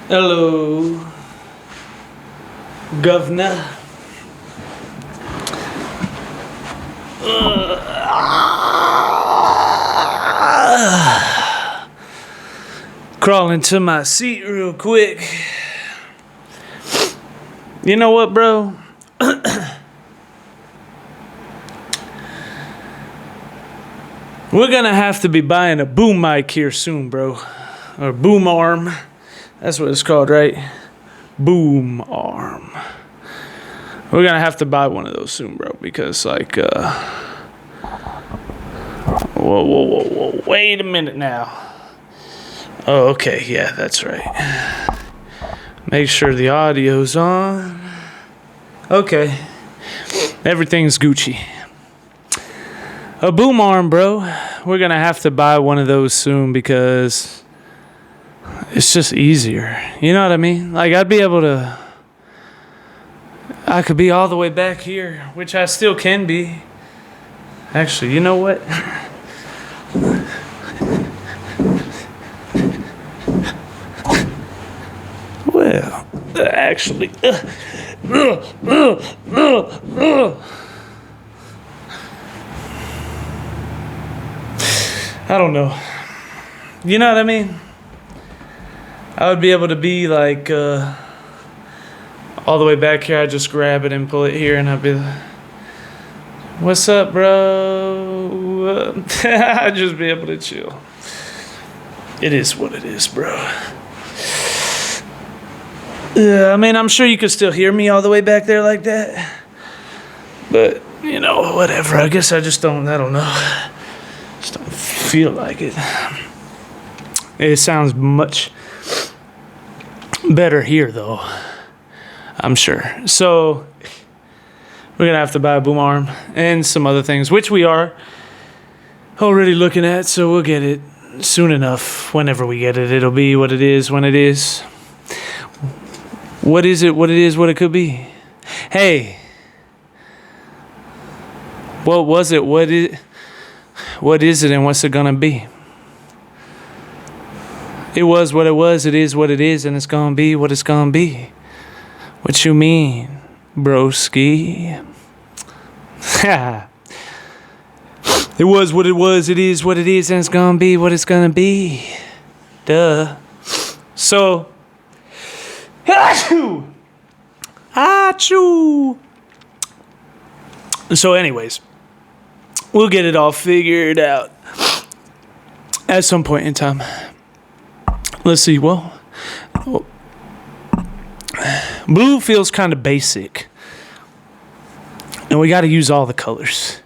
Hello, Governor. Crawl into my seat real quick. You know what, bro? We're gonna have to be buying a boom mic here soon, bro. Or boom arm. That's what it's called, right? Boom arm. We're gonna have to buy one of those soon, bro, because whoa, wait a minute now. Oh, okay, yeah, that's right. Make sure the audio's on. Okay. Everything's Gucci. A boom arm, bro. We're gonna have to buy one of those soon because it's just easier. You know what I mean? Like, I could be all the way back here, which I still can be. Actually, you know what? Well, actually, I don't know. You know what I mean? I would be able to be like all the way back here. I'd just grab it and pull it here, and I'd be like, "What's up, bro?" I'd just be able to chill. It is what it is, bro. Yeah, I mean, I'm sure you could still hear me all the way back there like that. But, you know, whatever. I guess I don't know. Just don't feel like it. It sounds much better here, though. I'm sure. So, we're going to have to buy a boom arm and some other things, which we are already looking at. So, we'll get it soon enough. Whenever we get it, it'll be what it is when it is. What is it? What it is? What it could be? Hey. What was it? What is it? And what's it gonna be? It was what it was. It is what it is, and it's gonna be what it's gonna be. What you mean, broski? It was what it was. It is what it is, and it's gonna be what it's gonna be. Duh. So. Achoo! So anyways, we'll get it all figured out at some point in time. Let's see, well, blue feels kind of basic. And we got to use all the colors.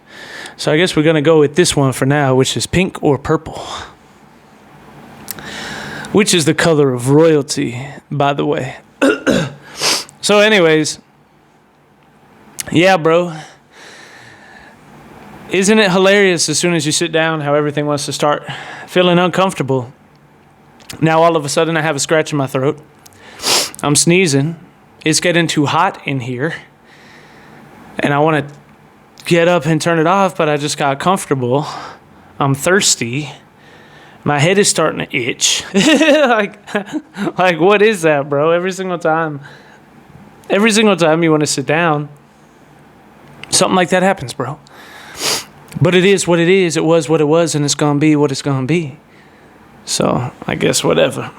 So I guess we're going to go with this one for now, which is pink or purple. Which is the color of royalty, by the way. So anyways, yeah, bro. Isn't it hilarious as soon as you sit down how everything wants to start feeling uncomfortable? Now all of a sudden I have a scratch in my throat. I'm sneezing. It's getting too hot in here. And I want to get up and turn it off, but I just got comfortable. I'm thirsty. My head is starting to itch. like what is that, bro? Every single time you want to sit down, something like that happens, bro. But it is what it is. It was what it was, and it's going to be what it's going to be. So, I guess whatever.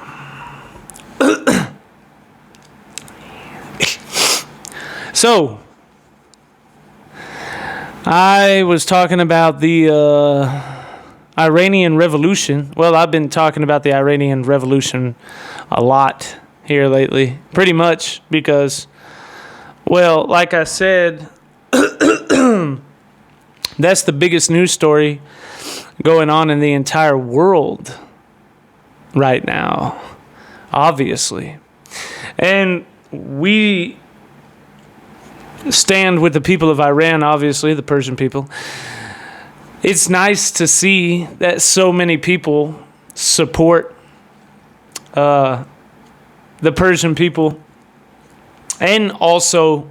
So, I was talking about the Iranian Revolution. Well, I've been talking about the Iranian Revolution a lot here lately. Pretty much because, well, like I said, that's the biggest news story going on in the entire world right now, obviously. And we stand with the people of Iran, obviously, the Persian people. It's nice to see that so many people support the Persian people and also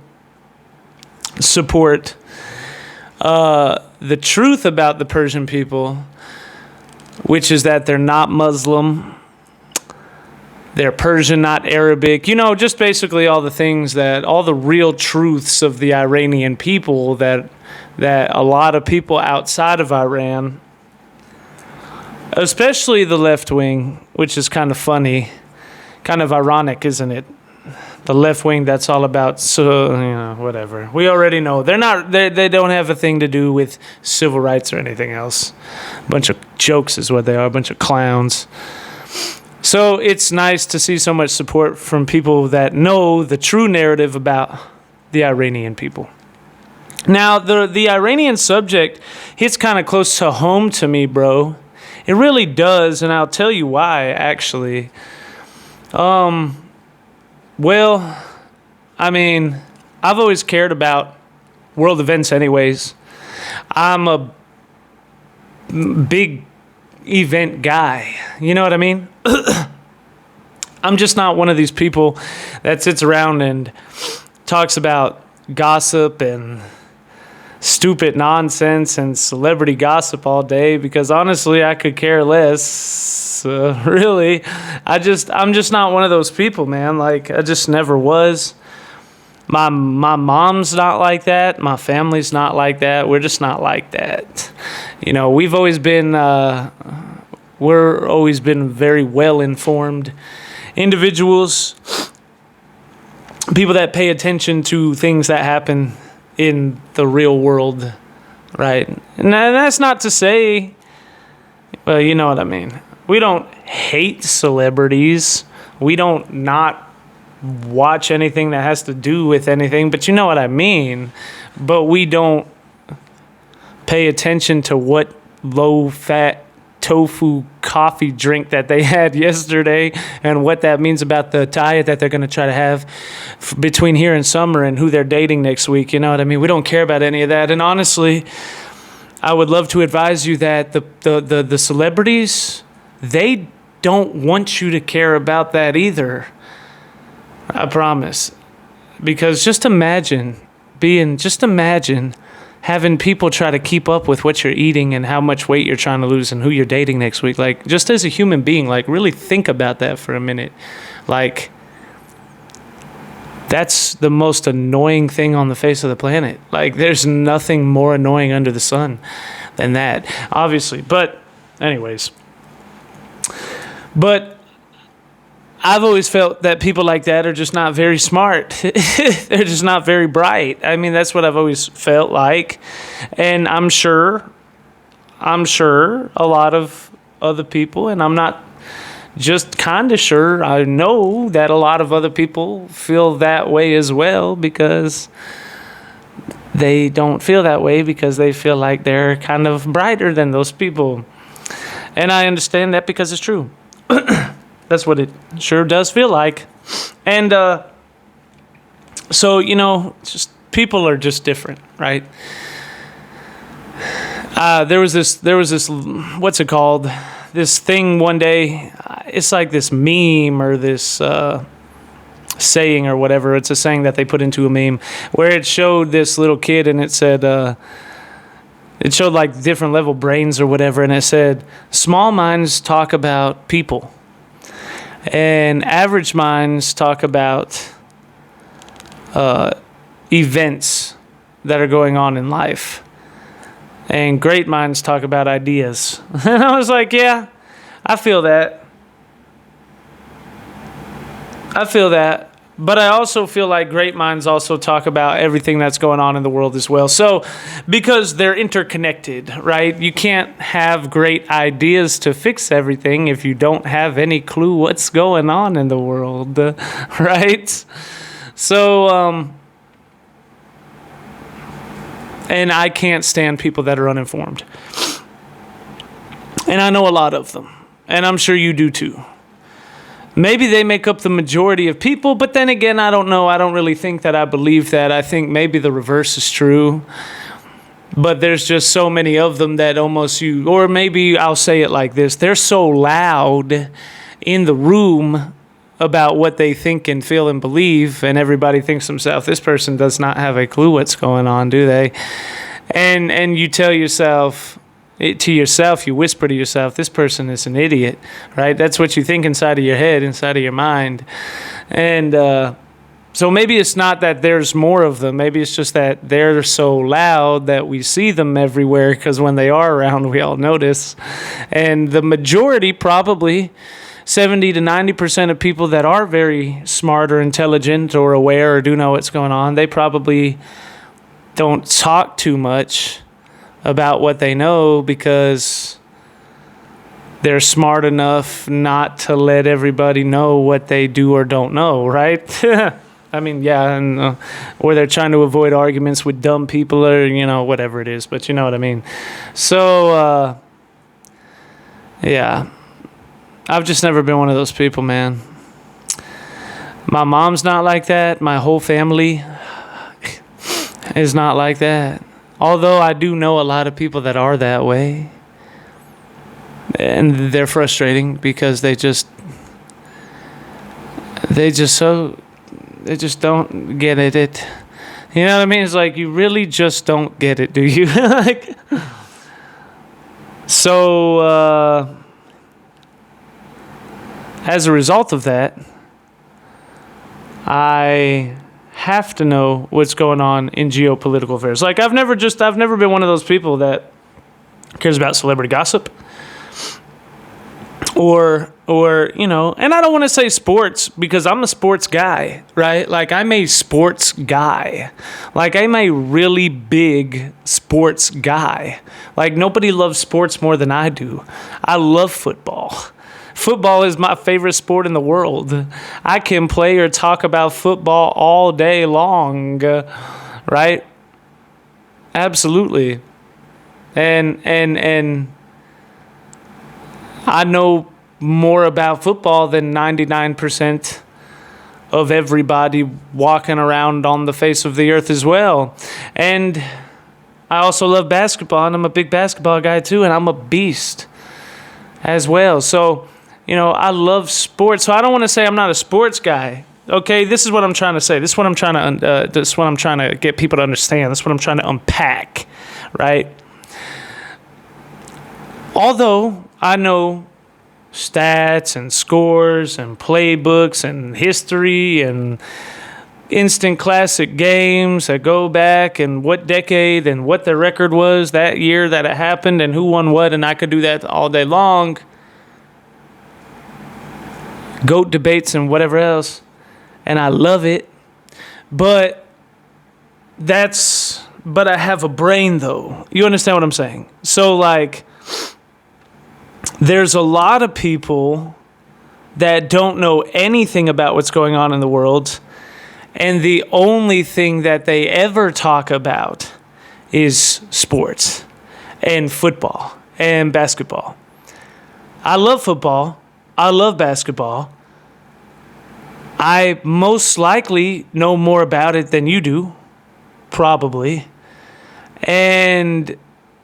support the truth about the Persian people, which is that they're not Muslim, they're Persian, not Arabic. Just basically all the real truths of the Iranian people that a lot of people outside of Iran, especially the left wing, which is kind of funny, kind of ironic, isn't it? The left wing, that's all about, whatever. We already know. They don't have a thing to do with civil rights or anything else. A bunch of jokes is what they are, a bunch of clowns. So it's nice to see so much support from people that know the true narrative about the Iranian people. Now, the Iranian subject hits kind of close to home to me, bro. It really does, and I'll tell you why, actually. Well, I mean, I've always cared about world events anyways. I'm a big event guy. You know what I mean? I'm just not one of these people that sits around and talks about gossip and stupid nonsense and celebrity gossip all day, because honestly, I could care less. Really, I'm just not one of those people, man. Like, I just never was. My mom's not like that. My family's not like that. We're just not like that. We've always been very well informed individuals, people that pay attention to things that happen in the real world, right? And that's not to say, well, you know what I mean. We don't hate celebrities. We don't not watch anything that has to do with anything, but you know what I mean. But we don't pay attention to what low-fat tofu coffee drink that they had yesterday and what that means about the diet that they're going to try to have between here and summer and who they're dating next week. You know what I mean? We don't care about any of that. And honestly, I would love to advise you that the celebrities, they don't want you to care about that either. I promise. Because just imagine having people try to keep up with what you're eating and how much weight you're trying to lose and who you're dating next week. Like, just as a human being, like, really think about that for a minute. Like, that's the most annoying thing on the face of the planet. Like, there's nothing more annoying under the sun than that, obviously. But anyways. But I've always felt that people like that are just not very smart. They're just not very bright. I mean, that's what I've always felt like. And I'm sure a lot of other people, and I'm not just kind of sure, I know that a lot of other people feel that way as well, because they don't feel that way because they feel like they're kind of brighter than those people. And I understand that because it's true. That's what it sure does feel like. And so, just people are just different, right? There was this, what's it called? This thing one day, it's like this meme or this saying or whatever. It's a saying that they put into a meme where it showed this little kid and it said, it showed like different level brains or whatever. And it said, small minds talk about people. And average minds talk about events that are going on in life. And great minds talk about ideas. And I was like, yeah, I feel that. But I also feel like great minds also talk about everything that's going on in the world as well. So, because they're interconnected, right? You can't have great ideas to fix everything if you don't have any clue what's going on in the world, right? So, and I can't stand people that are uninformed. And I know a lot of them. And I'm sure you do too. Maybe they make up the majority of people, but then again, I don't know. I don't really think that I believe that. I think maybe the reverse is true. But there's just so many of them that almost or maybe I'll say it like this. They're so loud in the room about what they think and feel and believe, and everybody thinks to themselves, this person does not have a clue what's going on, do they? And you tell yourself, to yourself, you whisper to yourself, this person is an idiot, right? That's what you think inside of your head, inside of your mind. And so maybe it's not that there's more of them. Maybe it's just that they're so loud that we see them everywhere, because when they are around, we all notice. And the majority, probably 70 to 90% of people that are very smart or intelligent or aware or do know what's going on, they probably don't talk too much about what they know, because they're smart enough not to let everybody know what they do or don't know, right? I mean, yeah, and or they're trying to avoid arguments with dumb people, or, you know, whatever it is, but you know what I mean. So, yeah, I've just never been one of those people, man. My mom's not like that. My whole family is not like that. Although I do know a lot of people that are that way. And they're frustrating because they just don't get it. You know what I mean? It's like, you really just don't get it, do you? Like, so, as a result of that, I have to know what's going on in geopolitical affairs. Like, I've never been one of those people that cares about celebrity gossip. Or, you know, and I don't want to say sports, because I'm a sports guy, right? Like, I'm a sports guy. Like, I'm a really big sports guy. Like, nobody loves sports more than I do. I love football. Football is my favorite sport in the world. I can play or talk about football all day long, right? Absolutely. And I know more about football than 99% of everybody walking around on the face of the earth as well. And I also love basketball, and I'm a big basketball guy too, and I'm a beast as well. So, you know, I love sports. So I don't want to say I'm not a sports guy. Okay, this is what I'm trying to say. This is what I'm trying to get people to understand. This is what I'm trying to unpack, right? Although I know stats and scores and playbooks and history and instant classic games that go back and what decade and what the record was that year that it happened and who won what, and I could do that all day long. GOAT debates and whatever else, and I love it. But I have a brain, though. You understand what I'm saying? So, like, there's a lot of people that don't know anything about what's going on in the world, and the only thing that they ever talk about is sports and football and basketball. I love football. I love basketball. I most likely know more about it than you do, probably, and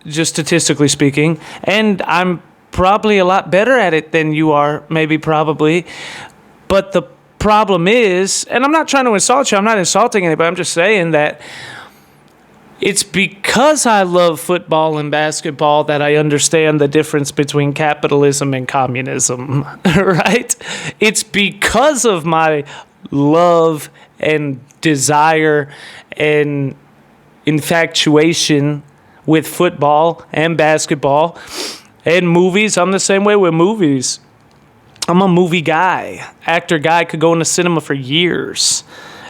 just statistically speaking, and I'm probably a lot better at it than you are, maybe, probably. But the problem is, and I'm not trying to insult you, I'm not insulting anybody, I'm just saying that it's because I love football and basketball that I understand the difference between capitalism and communism, right? It's because of my love and desire and infatuation with football and basketball and movies. I'm the same way with movies. I'm a movie guy, actor guy, could go in the cinema for years.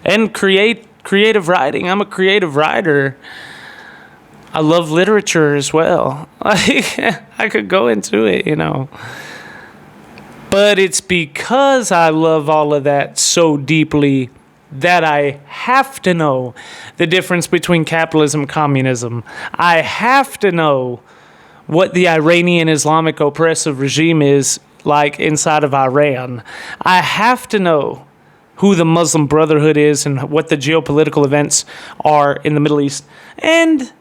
And creative writing. I'm a creative writer. I love literature as well. I could go into it, you know. But it's because I love all of that so deeply that I have to know the difference between capitalism and communism. I have to know what the Iranian Islamic oppressive regime is like inside of Iran. I have to know who the Muslim Brotherhood is and what the geopolitical events are in the Middle East. And,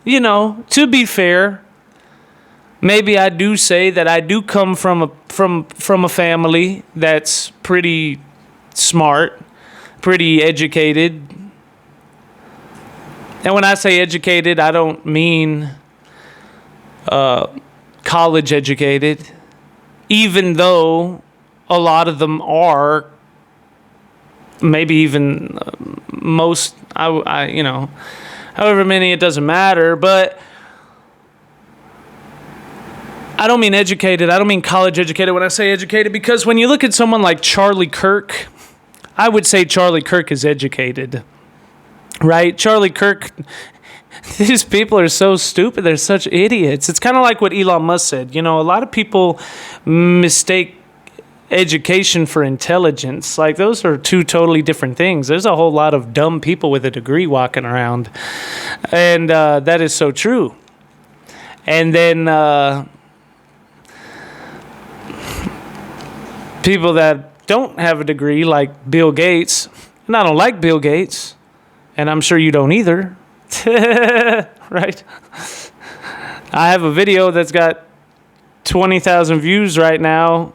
you know, to be fair, maybe I do say that I do come from a family that's pretty smart, pretty educated. And when I say educated, I don't mean college educated, even though a lot of them are, maybe even most, however many, it doesn't matter. But I don't mean educated. I don't mean college educated when I say educated, because when you look at someone like Charlie Kirk, I would say Charlie Kirk is educated, right? Charlie Kirk, these people are so stupid. They're such idiots. It's kind of like what Elon Musk said. A lot of people mistake education for intelligence. Like, those are two totally different things. There's a whole lot of dumb people with a degree walking around. And that is so true. And then people that don't have a degree, like Bill Gates, and I don't like Bill Gates, and I'm sure you don't either. Right? I have a video that's got 20,000 views right now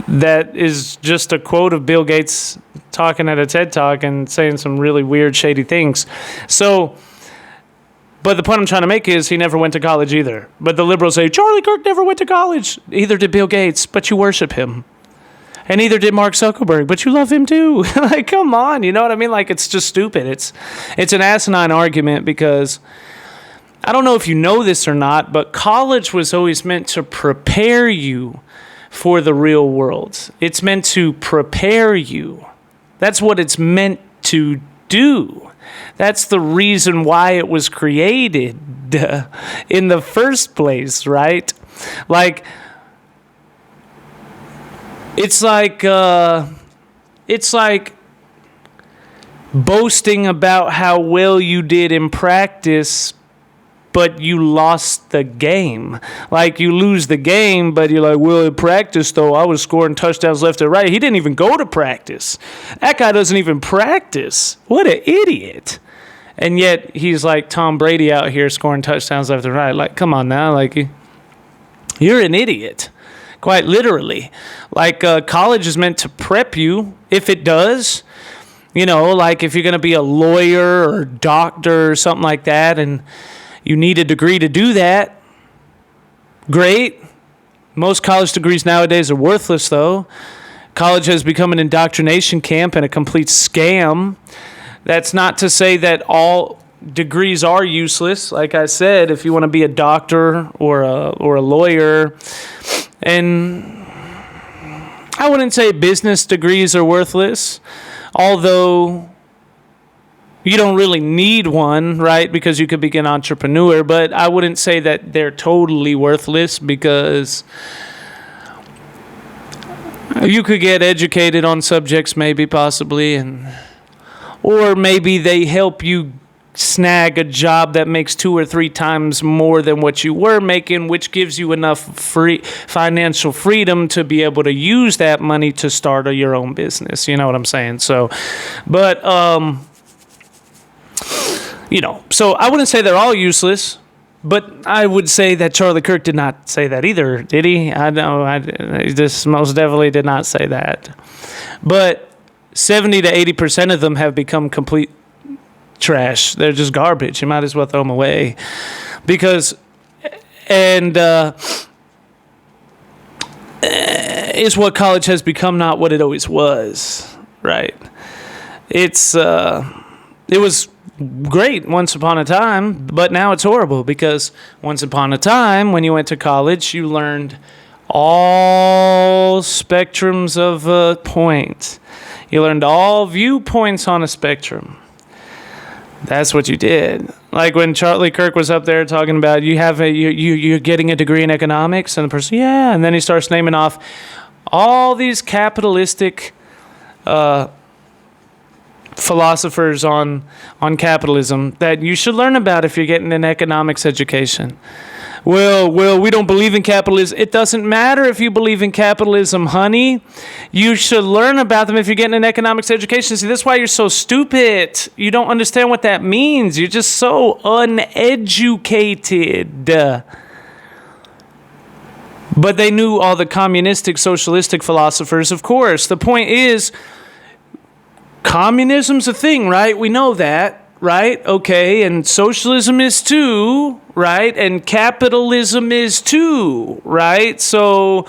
that is just a quote of Bill Gates talking at a TED Talk and saying some really weird, shady things. So, but the point I'm trying to make is he never went to college either. But the liberals say, Charlie Kirk never went to college. Either did Bill Gates, but you worship him. And neither did Mark Zuckerberg, but you love him too. Like, come on, you know what I mean? Like, it's just stupid. It's an asinine argument, because I don't know if you know this or not, but college was always meant to prepare you for the real world. It's meant to prepare you. That's what it's meant to do. That's the reason why it was created in the first place, right? Like, it's like boasting about how well you did in practice, but you lost the game. Like, you lose the game, but you're like, well, in practice, though, I was scoring touchdowns left and right. He didn't even go to practice. That guy doesn't even practice. What an idiot. And yet, he's like Tom Brady out here scoring touchdowns left and right. Like, come on now. Like, you're an idiot. Quite literally. Like, college is meant to prep you, if it does. Like, if you're going to be a lawyer or doctor or something like that, and you need a degree to do that, great. Most college degrees nowadays are worthless, though. College has become an indoctrination camp and a complete scam. That's not to say that all degrees are useless. Like I said, if you want to be a doctor or a lawyer, and I wouldn't say business degrees are worthless, although you don't really need one, right? Because you could be an entrepreneur, but I wouldn't say that they're totally worthless, because you could get educated on subjects, maybe, possibly, or maybe they help you snag a job that makes 2 or 3 times more than what you were making, which gives you enough financial freedom to be able to use that money to start your own business. You know what I'm saying? So, but, so I wouldn't say they're all useless, but I would say that Charlie Kirk did not say that either, did he? I know, he just most definitely did not say that. But 70 to 80% of them have become complete trash. They're just garbage. You might as well throw them away. Because, is what college has become, not what it always was, right? It was great once upon a time, but now it's horrible, because once upon a time, when you went to college, you learned all spectrums of a point. You learned all viewpoints on a spectrum. That's what you did. Like when Charlie Kirk was up there talking about you're getting a degree in economics, and the person, yeah, and then he starts naming off all these capitalistic philosophers on capitalism that you should learn about if you're getting an economics education. Well, we don't believe in capitalism. It doesn't matter if you believe in capitalism, honey. You should learn about them if you're getting an economics education. See, that's why you're so stupid. You don't understand what that means. You're just so uneducated. But they knew all the communistic, socialistic philosophers, of course. The point is, communism's a thing, right? We know that. right? Okay, and socialism is too, right? And capitalism is too, right? So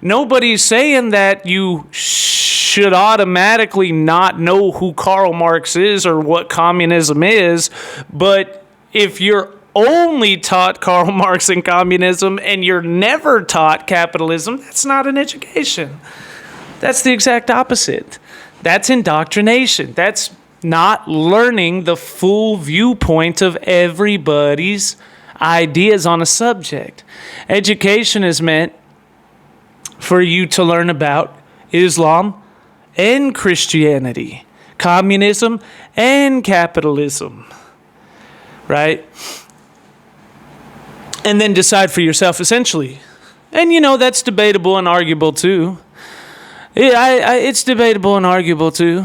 nobody's saying that you should automatically not know who Karl Marx is or what communism is, but if you're only taught Karl Marx and communism and you're never taught capitalism, that's not an education. That's the exact opposite. That's indoctrination. That's not learning the full viewpoint of everybody's ideas on a subject. Education is meant for you to learn about Islam and Christianity, communism and capitalism, right? And then decide for yourself, essentially. And, that's debatable and arguable, too. It's debatable and arguable, too.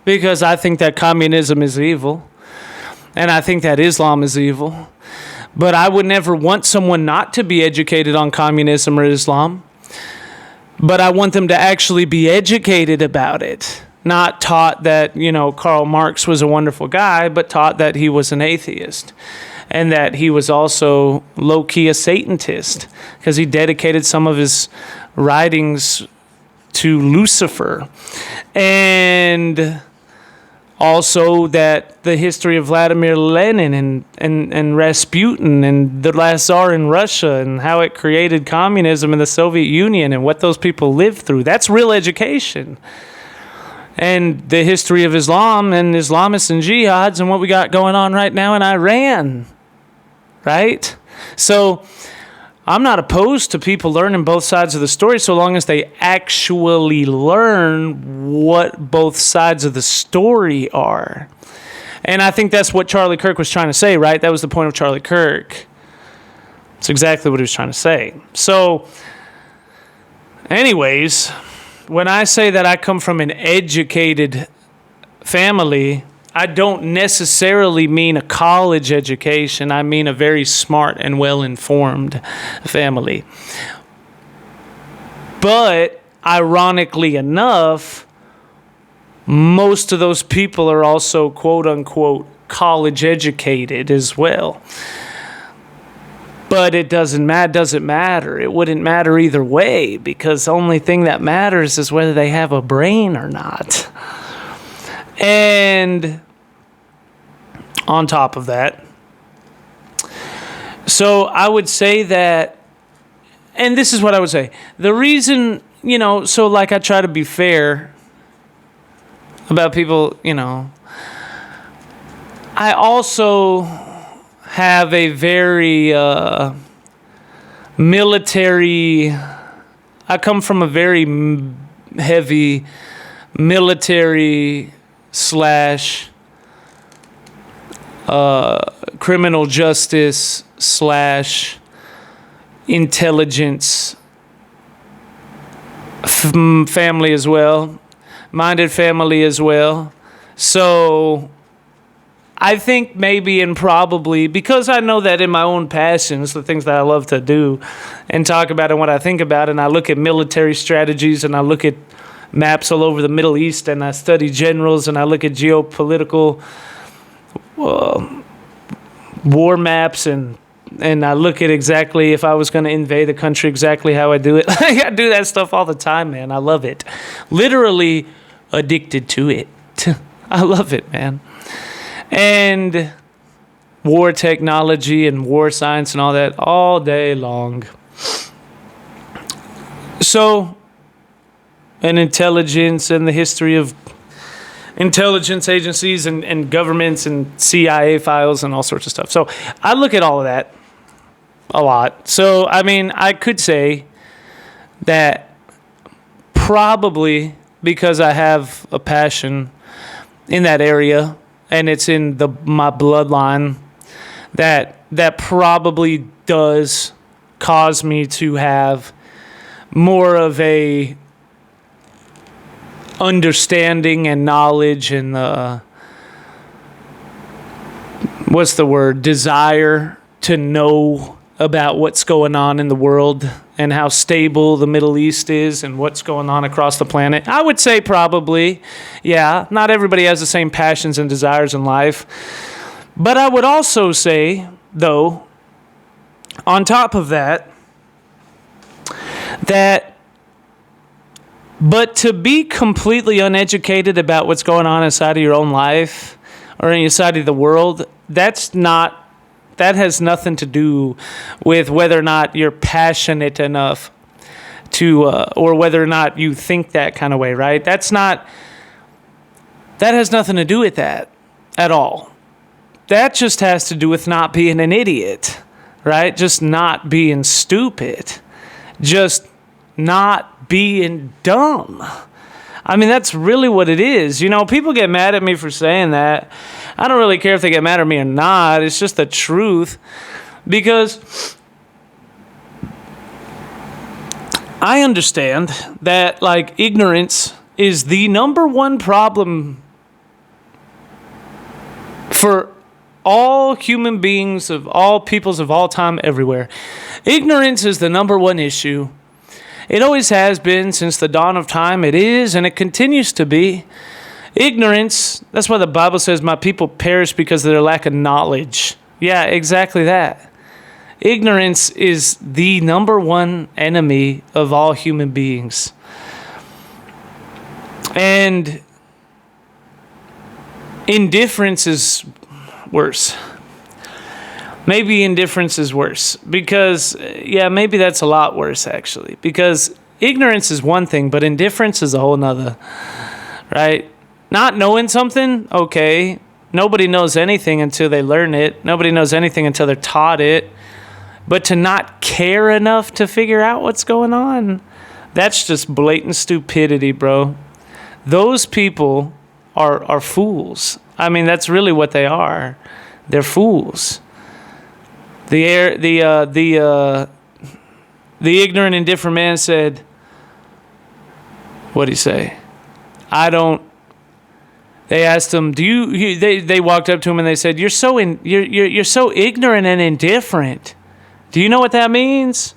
Because I think that communism is evil. And I think that Islam is evil. But I would never want someone not to be educated on communism or Islam. But I want them to actually be educated about it. Not taught that, Karl Marx was a wonderful guy, but taught that he was an atheist. And that he was also low-key a Satanist. Because he dedicated some of his writings to Lucifer. And also that the history of Vladimir Lenin and Rasputin and the last Tsar in Russia and how it created communism in the Soviet Union and what those people lived through. That's real education. And the history of Islam and Islamists and jihads and what we got going on right now in Iran. Right? So I'm not opposed to people learning both sides of the story so long as they actually learn what both sides of the story are. And I think that's what Charlie Kirk was trying to say, right? That was the point of Charlie Kirk. It's exactly what he was trying to say. So, anyways, when I say that I come from an educated family, I don't necessarily mean a college education. I mean a very smart and well-informed family. But ironically enough, most of those people are also quote-unquote college educated as well. But it doesn't matter. It wouldn't matter either way because the only thing that matters is whether they have a brain or not. And on top of that, so I would say that, and this is what I would say, the reason, so like I try to be fair about people, I also have a very military, I come from a very heavy military / criminal justice / intelligence family as well, minded family as well. So I think maybe and probably, because I know that in my own passions, the things that I love to do and talk about and what I think about, and I look at military strategies and I look at maps all over the Middle East and I study generals and I look at geopolitical war maps and I look at exactly if I was going to invade a country, exactly how I do it. I do that stuff all the time, man. I love it. Literally addicted to it. I love it, man. And war technology and war science and all that all day long. So, and intelligence and the history of intelligence agencies and governments and CIA files and all sorts of stuff. So I look at all of that a lot. So, I mean, I could say that probably because I have a passion in that area and it's in my bloodline, that probably does cause me to have more of a understanding and knowledge and desire to know about what's going on in the world and how stable the Middle East is and what's going on across the planet? I would say probably, yeah. Not everybody has the same passions and desires in life. But I would also say, though, on top of that, but to be completely uneducated about what's going on inside of your own life or inside of the world, that has nothing to do with whether or not you're passionate enough to, or whether or not you think that kind of way, right? That has nothing to do with that at all. That just has to do with not being an idiot, right? Just not being stupid. Just not being dumb. I mean, that's really what it is. You know, people get mad at me for saying that. I don't really care if they get mad at me or not. It's just the truth. Because I understand that, like, ignorance is the number one problem for all human beings of all peoples of all time everywhere. Ignorance is the number one issue. It always has been since the dawn of time. It is, and it continues to be. Ignorance, that's why the Bible says, my people perish because of their lack of knowledge. Yeah, exactly that. Ignorance is the number one enemy of all human beings. And indifference is worse. Maybe indifference is worse because, yeah, maybe that's a lot worse actually, because ignorance is one thing, but indifference is a whole nother, right? Not knowing something, okay. Nobody knows anything until they learn it. Nobody knows anything until they're taught it. But to not care enough to figure out what's going on, that's just blatant stupidity, bro. Those people are fools. I mean, that's really what they are. They're fools. The ignorant, indifferent man said, what'd he say? They asked him, they walked up to him and they said, you're so ignorant and indifferent. Do you know what that means?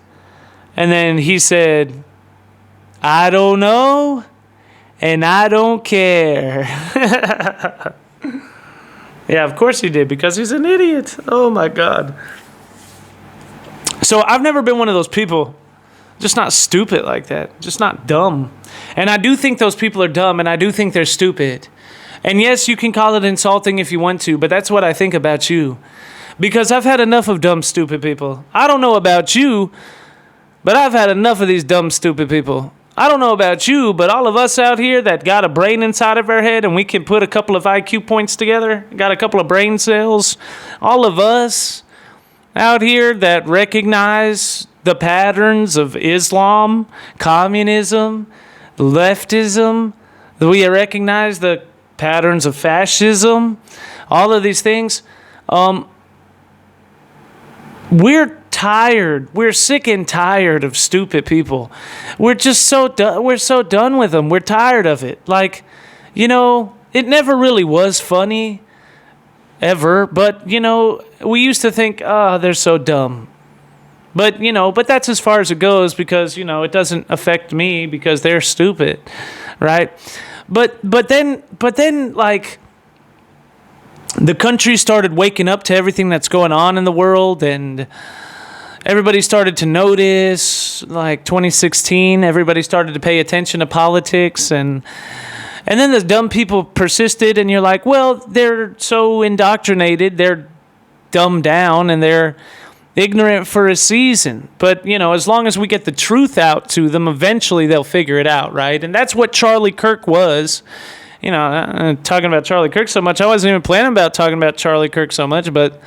And then he said, I don't know, and I don't care. Yeah, of course he did, because he's an idiot. Oh my God. So I've never been one of those people, just not stupid like that, just not dumb. And I do think those people are dumb, and I do think they're stupid. And yes, you can call it insulting if you want to, but that's what I think about you. Because I've had enough of dumb, stupid people. I don't know about you, but I've had enough of these dumb, stupid people. I don't know about you, but all of us out here that got a brain inside of our head and we can put a couple of IQ points together, got a couple of brain cells, all of us out here that recognize the patterns of Islam, communism, leftism, we recognize the patterns of fascism, all of these things. We're tired. We're sick and tired of stupid people. We're just so done. We're so done with them. We're tired of it. Like, you know, it never really was funny, ever. But, you know, we used to think, oh, they're so dumb. But, you know, but that's as far as it goes because, you know, it doesn't affect me because they're stupid, right? But then, like, the country started waking up to everything that's going on in the world, and everybody started to notice, like 2016, everybody started to pay attention to politics, and then the dumb people persisted, and you're like, well, they're so indoctrinated, they're dumbed down, and they're ignorant for a season. But, you know, as long as we get the truth out to them, eventually they'll figure it out, right? And that's what Charlie Kirk was. You know, talking about Charlie Kirk so much, I wasn't even planning about talking about Charlie Kirk so much, but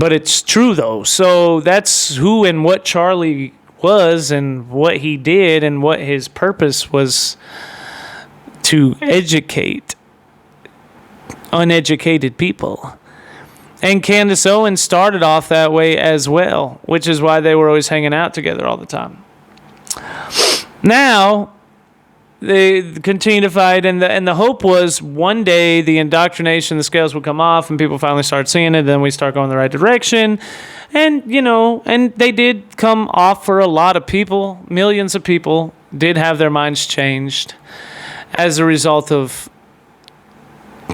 it's true, though. So that's who and what Charlie was and what he did and what his purpose was, to educate uneducated people. And Candace Owens started off that way as well, which is why they were always hanging out together all the time. Now, they continue to fight, and the hope was one day the indoctrination, the scales would come off, and people finally start seeing it, then we start going the right direction. And, and they did come off for a lot of people. Millions of people did have their minds changed as a result of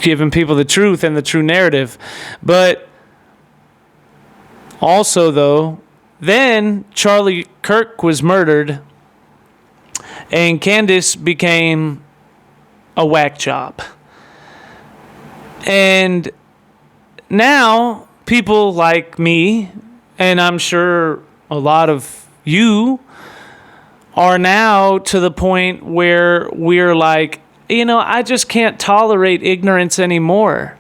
giving people the truth and the true narrative. But also, though, then Charlie Kirk was murdered and Candace became a whack job. And now people like me, and I'm sure a lot of you, are now to the point where we're like, I just can't tolerate ignorance anymore.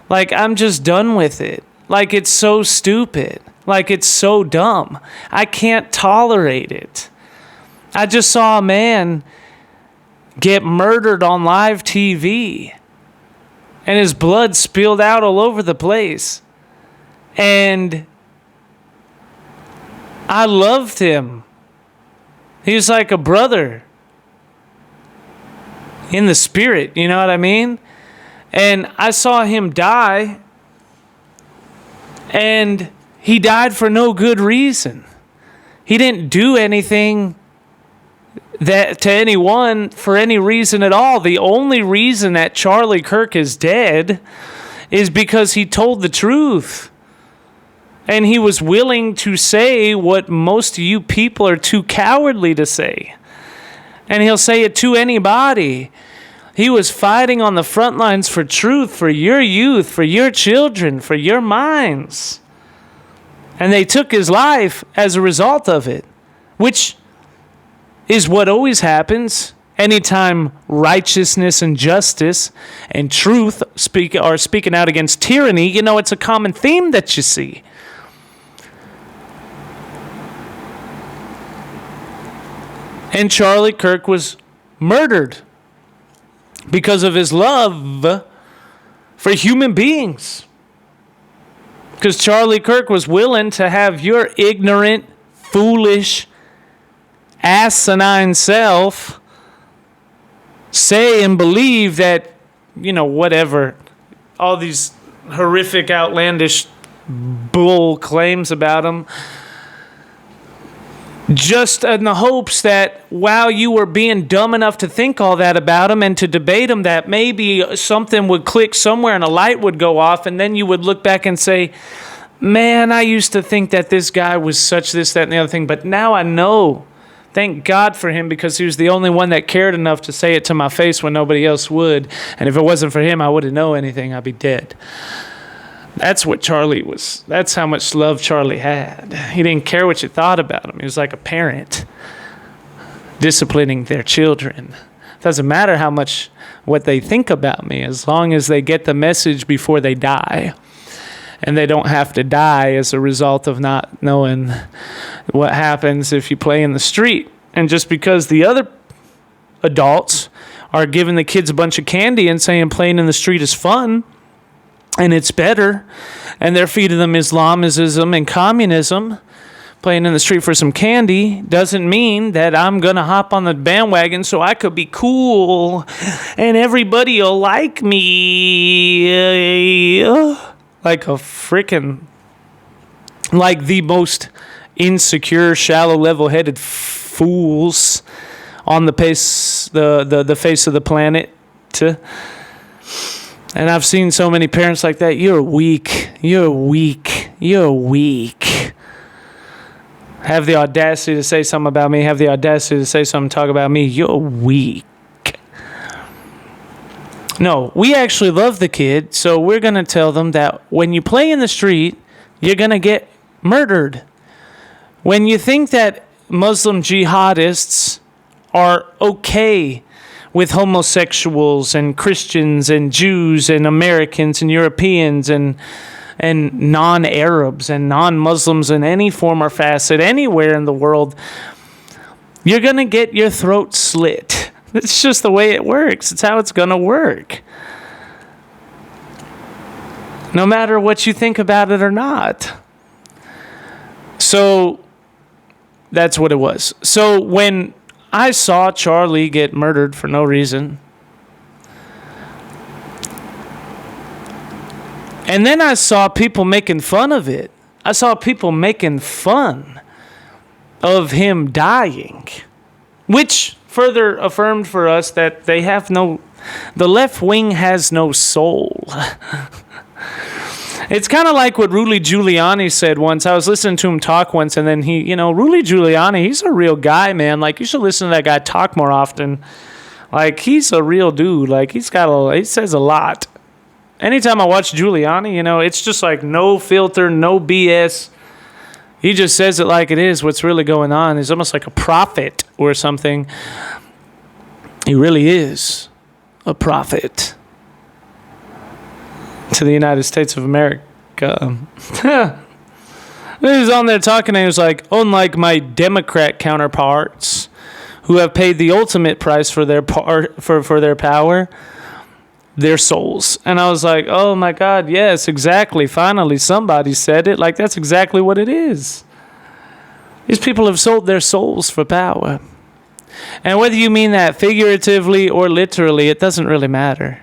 Like, I'm just done with it. Like, it's so stupid. Like, it's so dumb. I can't tolerate it. I just saw a man get murdered on live TV, and his blood spilled out all over the place. And I loved him. He was like a brother in the spirit, you know what I mean? And I saw him die, and he died for no good reason. He didn't do anything that to anyone for any reason at all. The only reason that Charlie Kirk is dead is because he told the truth. And he was willing to say what most of you people are too cowardly to say. And he'll say it to anybody. He was fighting on the front lines for truth, for your youth, for your children, for your minds. And they took his life as a result of it, which is what always happens anytime righteousness and justice and truth are speaking out against tyranny. It's a common theme that you see. And Charlie Kirk was murdered because of his love for human beings. Because Charlie Kirk was willing to have your ignorant, foolish, asinine self say and believe that, whatever, all these horrific, outlandish bull claims about him, just in the hopes that while you were being dumb enough to think all that about him and to debate him, that maybe something would click somewhere and a light would go off, and then you would look back and say, man, I used to think that this guy was such this, that, and the other thing, but now I know. Thank God for him, because he was the only one that cared enough to say it to my face when nobody else would. And if it wasn't for him, I wouldn't know anything. I'd be dead. That's what Charlie was. That's how much love Charlie had. He didn't care what you thought about him. He was like a parent disciplining their children. Doesn't matter how much what they think about me, as long as they get the message before they die. And they don't have to die as a result of not knowing what happens if you play in the street. And just because the other adults are giving the kids a bunch of candy and saying playing in the street is fun and it's better, and they're feeding them Islamism and communism, playing in the street for some candy, doesn't mean that I'm going to hop on the bandwagon so I could be cool and everybody will like me. Like a freaking, like the most insecure, shallow, level-headed fools on the face, the face of the planet. And I've seen so many parents like that. You're weak. You're weak. You're weak. Have the audacity to say something about me. Have the audacity to say something, talk about me. You're weak. No, we actually love the kid, so we're going to tell them that when you play in the street, you're going to get murdered. When you think that Muslim jihadists are okay with homosexuals and Christians and Jews and Americans and Europeans and non-Arabs and non-Muslims in any form or facet anywhere in the world, you're going to get your throat slit. It's just the way it works. It's how it's going to work. No matter what you think about it or not. So that's what it was. So when I saw Charlie get murdered for no reason, and then I saw people making fun of it, I saw people making fun of him dying, which further affirmed for us that the left wing has no soul. It's kind of like what Rudy Giuliani said once. I was listening to him talk once, and then Rudy Giuliani, he's a real guy, man. Like, you should listen to that guy talk more often. Like, he's a real dude. Like, he says a lot. Anytime I watch Giuliani, it's just like no filter, no BS. He just says it like it is, what's really going on. He's almost like a prophet or something. He really is a prophet to the United States of America. He was on there talking, and he was like, unlike my Democrat counterparts who have paid the ultimate price for their for their power, their souls. And I was like, oh my God, yes, exactly. Finally, somebody said it. Like, that's exactly what it is. These people have sold their souls for power. And whether you mean that figuratively or literally, it doesn't really matter.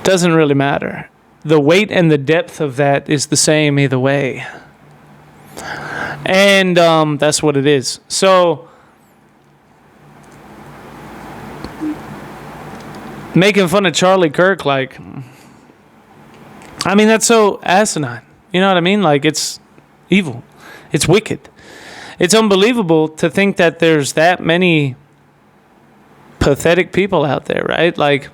Doesn't really matter. The weight and the depth of that is the same either way. And that's what it is. So, making fun of Charlie Kirk, like, I mean, that's so asinine. You know what I mean? Like, it's evil. It's wicked. It's unbelievable to think that there's that many pathetic people out there, right? Like,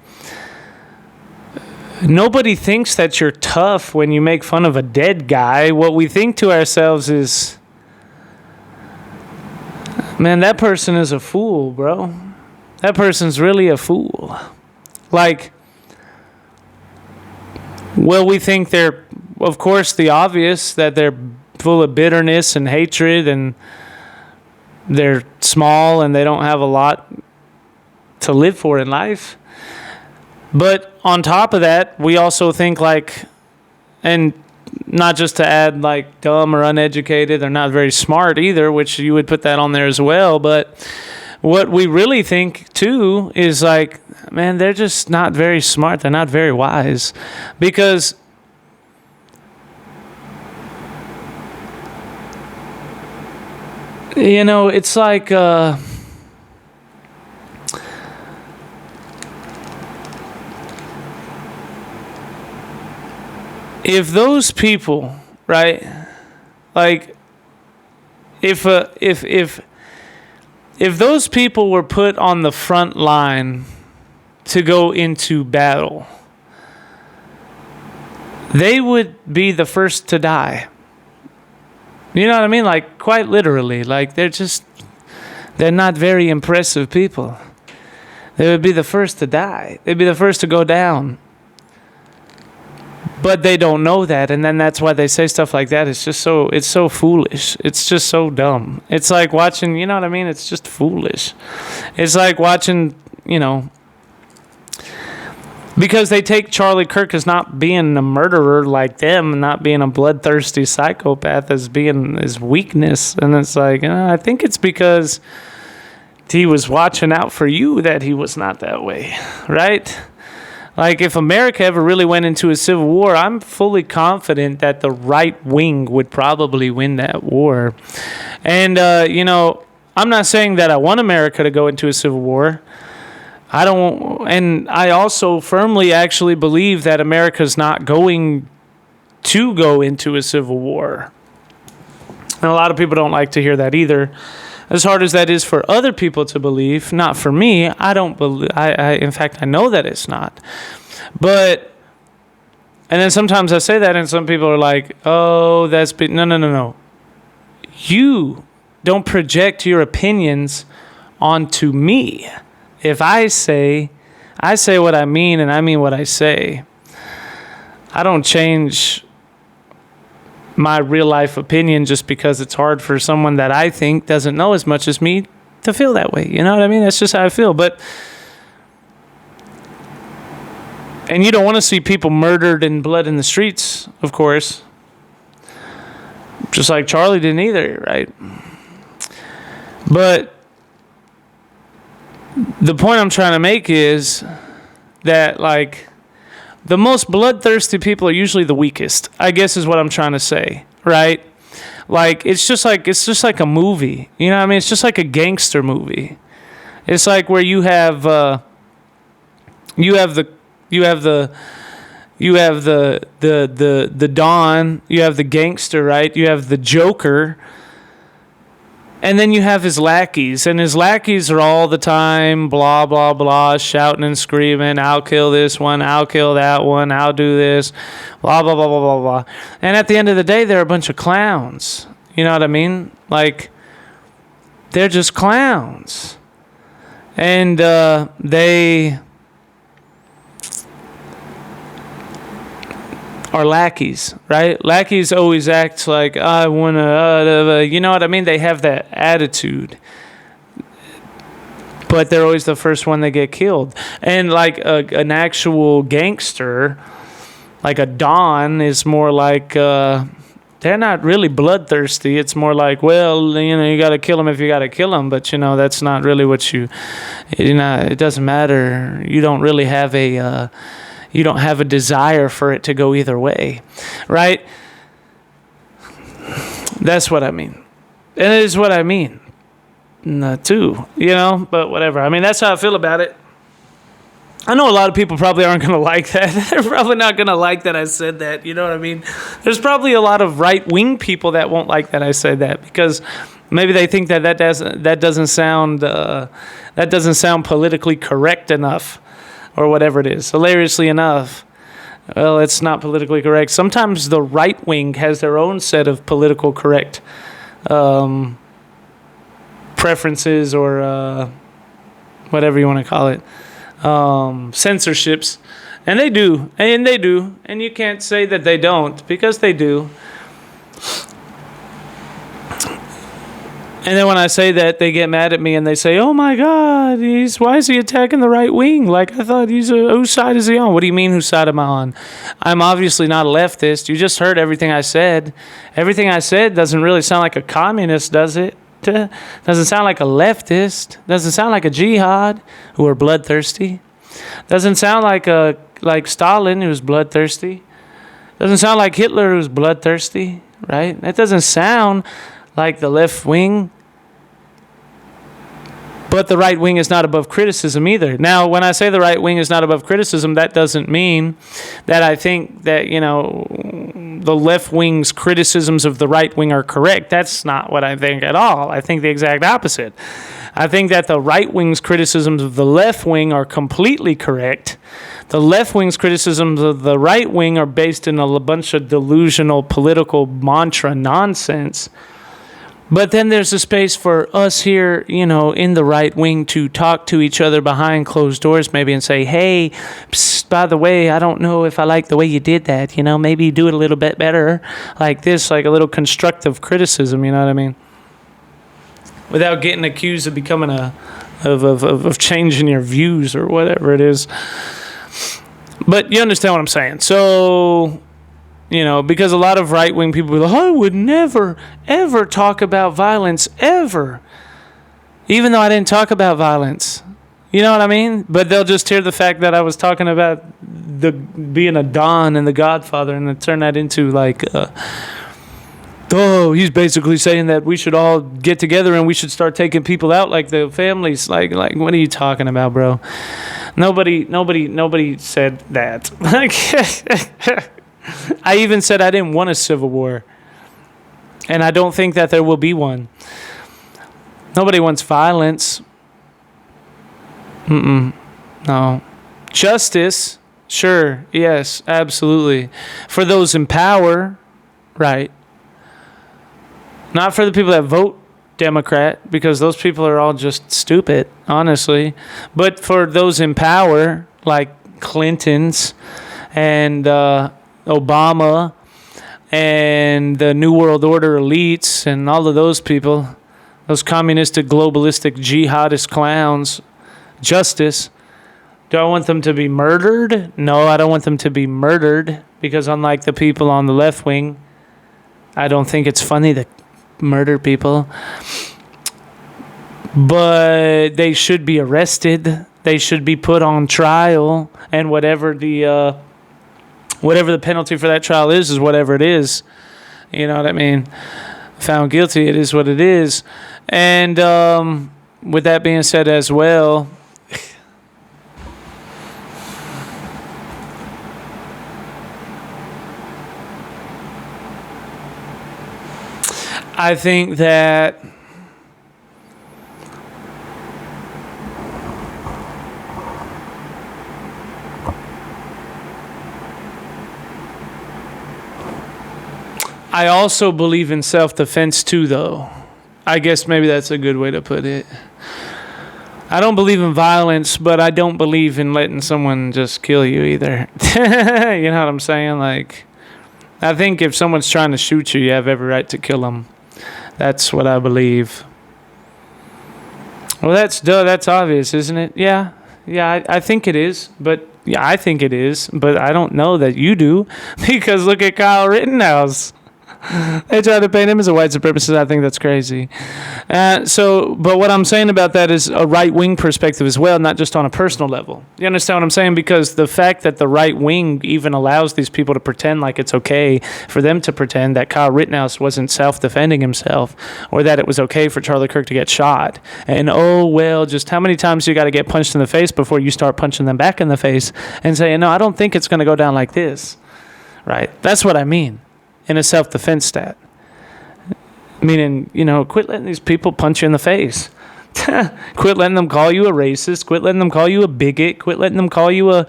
nobody thinks that you're tough when you make fun of a dead guy. What we think to ourselves is, man, that person is a fool, bro. That person's really a fool. Like, well, we think they're, of course, the obvious, that they're full of bitterness and hatred, and they're small and they don't have a lot to live for in life. But on top of that, we also think like, and not just to add like dumb or uneducated, they're not very smart either, which you would put that on there as well. But what we really think too is like, man, they're just not very smart. They're not very wise. Because it's like if those people, right? Like if those people were put on the front line to go into battle, they would be the first to die. You know what I mean? Like, quite literally. Like, they're not very impressive people. They would be the first to die. They'd be the first to go down. But they don't know that, and then that's why they say stuff like that. It's so foolish. It's just so dumb. It's like watching, you know what I mean? It's just foolish. It's like watching, because they take Charlie Kirk as not being a murderer like them, not being a bloodthirsty psychopath, as being his weakness. And it's like, I think it's because he was watching out for you that he was not that way, right? Like, if America ever really went into a civil war, I'm fully confident that the right wing would probably win that war. And, I'm not saying that I want America to go into a civil war. I don't, and I also firmly actually believe that America's not going to go into a civil war. And a lot of people don't like to hear that either. As hard as that is for other people to believe, not for me. I don't believe. In fact, I know that it's not. But, and then sometimes I say that, and some people are like, "Oh, that's no. You don't project your opinions onto me. If I say what I mean, and I mean what I say. I don't change my real life opinion just because it's hard for someone that I think doesn't know as much as me to feel that way. You know what I mean? That's just how I feel. And you don't want to see people murdered and blood in the streets, of course. Just like Charlie didn't either, right? But the point I'm trying to make is that, like, the most bloodthirsty people are usually the weakest, I guess is what I'm trying to say, right? Like, it's just like a movie. You know what I mean? It's just like a gangster movie. It's like where you have the Don, you have the gangster, right? You have the Joker, and then you have his lackeys, and his lackeys are all the time blah blah blah, shouting and screaming, I'll kill this one, I'll kill that one, I'll do this, blah blah blah blah blah blah. And at the end of the day, they're a bunch of clowns. You know what I mean? Like, they're just clowns. And they are lackeys, right? Lackeys always act like, I want to, you know what I mean? They have that attitude. But they're always the first one that get killed. And like an actual gangster, like a Don, is more like, they're not really bloodthirsty. It's more like, well, you know, you got to kill them if you got to kill them. But, you know, that's not really what you know, it doesn't matter. You don't really have you don't have a desire for it to go either way, right? That's what I mean. And it is what I mean, too, you know, but whatever. I mean, that's how I feel about it. I know a lot of people probably aren't going to like that. They're probably not going to like that I said that. You know what I mean? There's probably a lot of right-wing people that won't like that I said that, because maybe they think that doesn't sound politically correct enough, or whatever it is. Hilariously enough, well, it's not politically correct. Sometimes the right wing has their own set of political correct preferences, or whatever you want to call it. Censorships, and they do, and you can't say that they don't, because they do. And then when I say that, they get mad at me and they say, "Oh my God, why is he attacking the right wing? Like, I thought whose side is he on?" What do you mean, whose side am I on? I'm obviously not a leftist. You just heard everything I said. Everything I said doesn't really sound like a communist, does it? Doesn't sound like a leftist. Doesn't sound like a jihad, who are bloodthirsty. Doesn't sound like Stalin, who's bloodthirsty. Doesn't sound like Hitler, who's bloodthirsty, right? That doesn't sound like the left wing. But the right wing is not above criticism either. Now, when I say the right wing is not above criticism, that doesn't mean that I think that, you know, the left wing's criticisms of the right wing are correct. That's not what I think at all. I think the exact opposite. I think that the right wing's criticisms of the left wing are completely correct. The left wing's criticisms of the right wing are based in a bunch of delusional political mantra nonsense. But then there's a space for us here, you know, in the right wing to talk to each other behind closed doors maybe and say, hey, psst, by the way, I don't know if I like the way you did that. You know, maybe do it a little bit better like this, like a little constructive criticism, you know what I mean? Without getting accused of becoming of changing your views or whatever it is. But you understand what I'm saying. So, you know, because a lot of right-wing people are like, I would never, ever talk about violence, ever. Even though I didn't talk about violence. You know what I mean? But they'll just hear the fact that I was talking about being a Don and the Godfather, and then turn that into like, he's basically saying that we should all get together and we should start taking people out like the families. Like what are you talking about, bro? Nobody said that. I even said I didn't want a civil war. And I don't think that there will be one. Nobody wants violence. No. Justice, sure, yes, absolutely. For those in power, right. Not for the people that vote Democrat, because those people are all just stupid, honestly. But for those in power, like Clintons and Obama and the New World Order elites and all of those people, those communistic, globalistic, jihadist clowns, justice. Do I want them to be murdered? No, I don't want them to be murdered, because unlike the people on the left wing, I don't think it's funny to murder people. But they should be arrested. They should be put on trial, and whatever the whatever the penalty for that trial is whatever it is. You know what I mean? Found guilty, it is what it is. And with that being said as well, I think that I also believe in self-defense too, though. I guess maybe that's a good way to put it. I don't believe in violence, but I don't believe in letting someone just kill you either. You know what I'm saying? Like, I think if someone's trying to shoot you, you have every right to kill them. That's what I believe. Well, that's obvious, isn't it? Yeah, I think it is. But yeah, I think it is. But I don't know that you do, because look at Kyle Rittenhouse. They try to paint him as a white supremacist. I think that's crazy. But what I'm saying about that is a right-wing perspective as well, not just on a personal level. You understand what I'm saying? Because the fact that the right wing even allows these people to pretend like it's okay for them to pretend that Kyle Rittenhouse wasn't self-defending himself, or that it was okay for Charlie Kirk to get shot. And, oh, well, just how many times you got to get punched in the face before you start punching them back in the face and saying, no, I don't think it's going to go down like this. Right? That's what I mean. In a self-defense stat. Meaning, quit letting these people punch you in the face. Quit letting them call you a racist. Quit letting them call you a bigot. Quit letting them call you a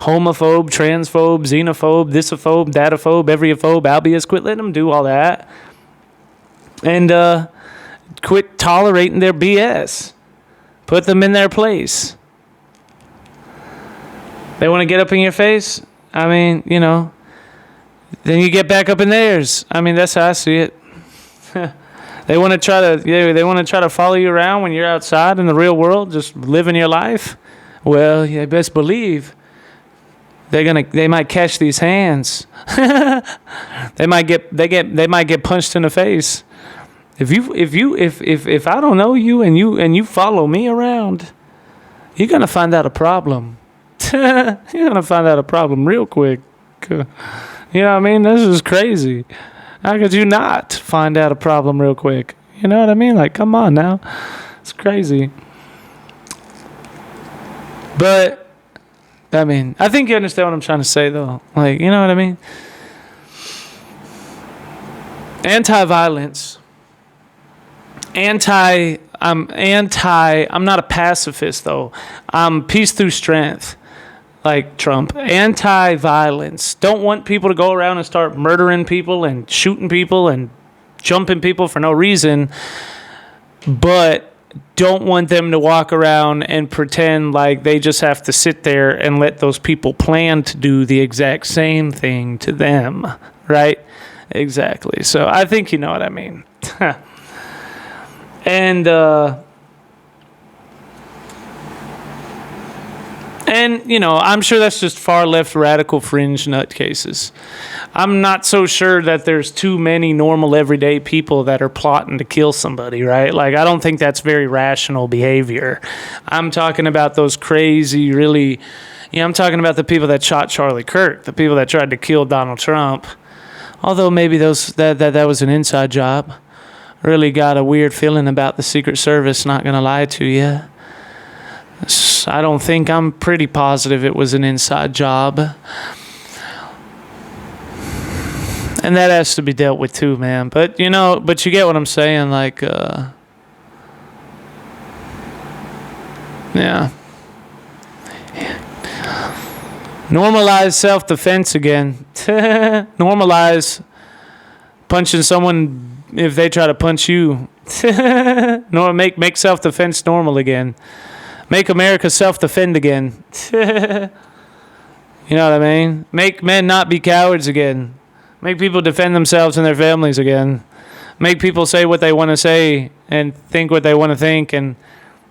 homophobe, transphobe, xenophobe, thisophobe, dataphobe, everyophobe, albius. Quit letting them do all that. And quit tolerating their BS. Put them in their place. They want to get up in your face? I mean, then you get back up in theirs. I mean, that's how I see it. They want to try to follow you around when you're outside in the real world, just living your life. Well, you best believe they might catch these hands. They might get punched in the face. If I don't know you and you follow me around, you're gonna find out a problem. You're gonna find out a problem real quick. You know what I mean? This is crazy. How could you not find out a problem real quick? You know what I mean? Like, come on now. It's crazy. But, I mean, I think you understand what I'm trying to say, though. Like, you know what I mean? Anti-violence. I'm not a pacifist, though. I'm peace through strength. Like Trump. Anti-violence. Don't want people to go around and start murdering people and shooting people and jumping people for no reason, but don't want them to walk around and pretend like they just have to sit there and let those people plan to do the exact same thing to them, right? Exactly. So I think you know what I mean. And I'm sure that's just far left radical fringe nutcases. I'm not so sure that there's too many normal everyday people that are plotting to kill somebody, right? Like, I don't think that's very rational behavior. I'm talking about those crazy, really, I'm talking about the people that shot Charlie Kirk, the people that tried to kill Donald Trump. Although maybe that was an inside job. Really got a weird feeling about the Secret Service, not going to lie to you. I'm pretty positive it was an inside job. And that has to be dealt with too, man. But, you get what I'm saying, like, yeah. Normalize self-defense again. Normalize punching someone if they try to punch you. Make self-defense normal again. Make America self-defend again. You know what I mean? Make men not be cowards again. Make people defend themselves and their families again. Make people say what they want to say and think what they want to think and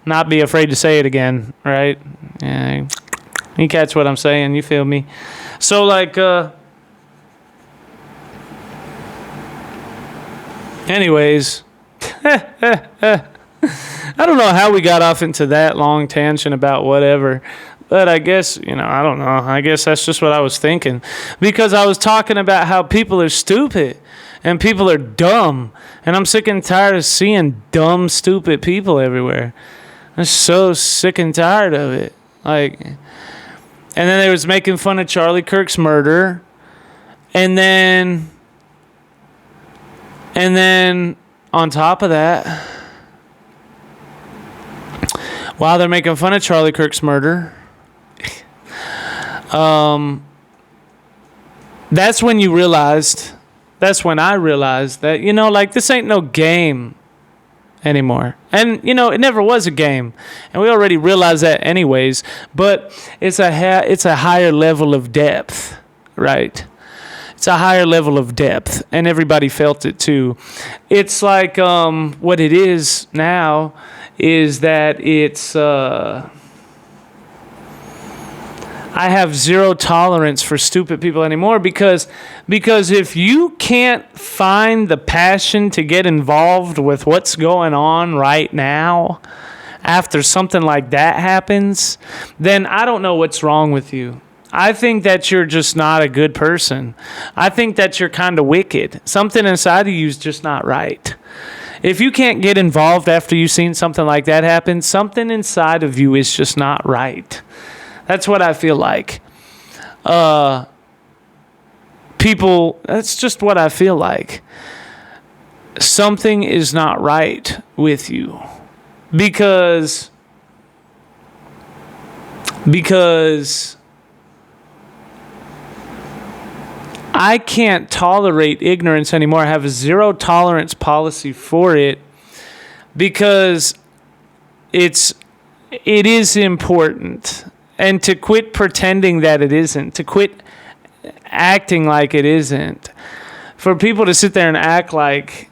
not be afraid to say it again, right? Yeah, you catch what I'm saying. You feel me? So, like, anyways, I don't know how we got off into that long tangent about whatever. But I guess, I don't know. I guess that's just what I was thinking. Because I was talking about how people are stupid and people are dumb. And I'm sick and tired of seeing dumb, stupid people everywhere. I'm so sick and tired of it. And then they was making fun of Charlie Kirk's murder. And then on top of that, while they're making fun of Charlie Kirk's murder, that's when I realized that, this ain't no game anymore. And, it never was a game. And we already realized that anyways. But it's a higher level of depth, right? It's a higher level of depth. And everybody felt it too. It's like what it is now is that it's... I have zero tolerance for stupid people anymore because if you can't find the passion to get involved with what's going on right now after something like that happens, then I don't know what's wrong with you. I think that you're just not a good person. I think that you're kind of wicked. Something inside of you is just not right. If you can't get involved after you've seen something like that happen, something inside of you is just not right. That's what I feel like. That's just what I feel like. Something is not right with you. Because I can't tolerate ignorance anymore. I have a zero tolerance policy for it because it is important. And to quit pretending that it isn't, to quit acting like it isn't, for people to sit there and act like,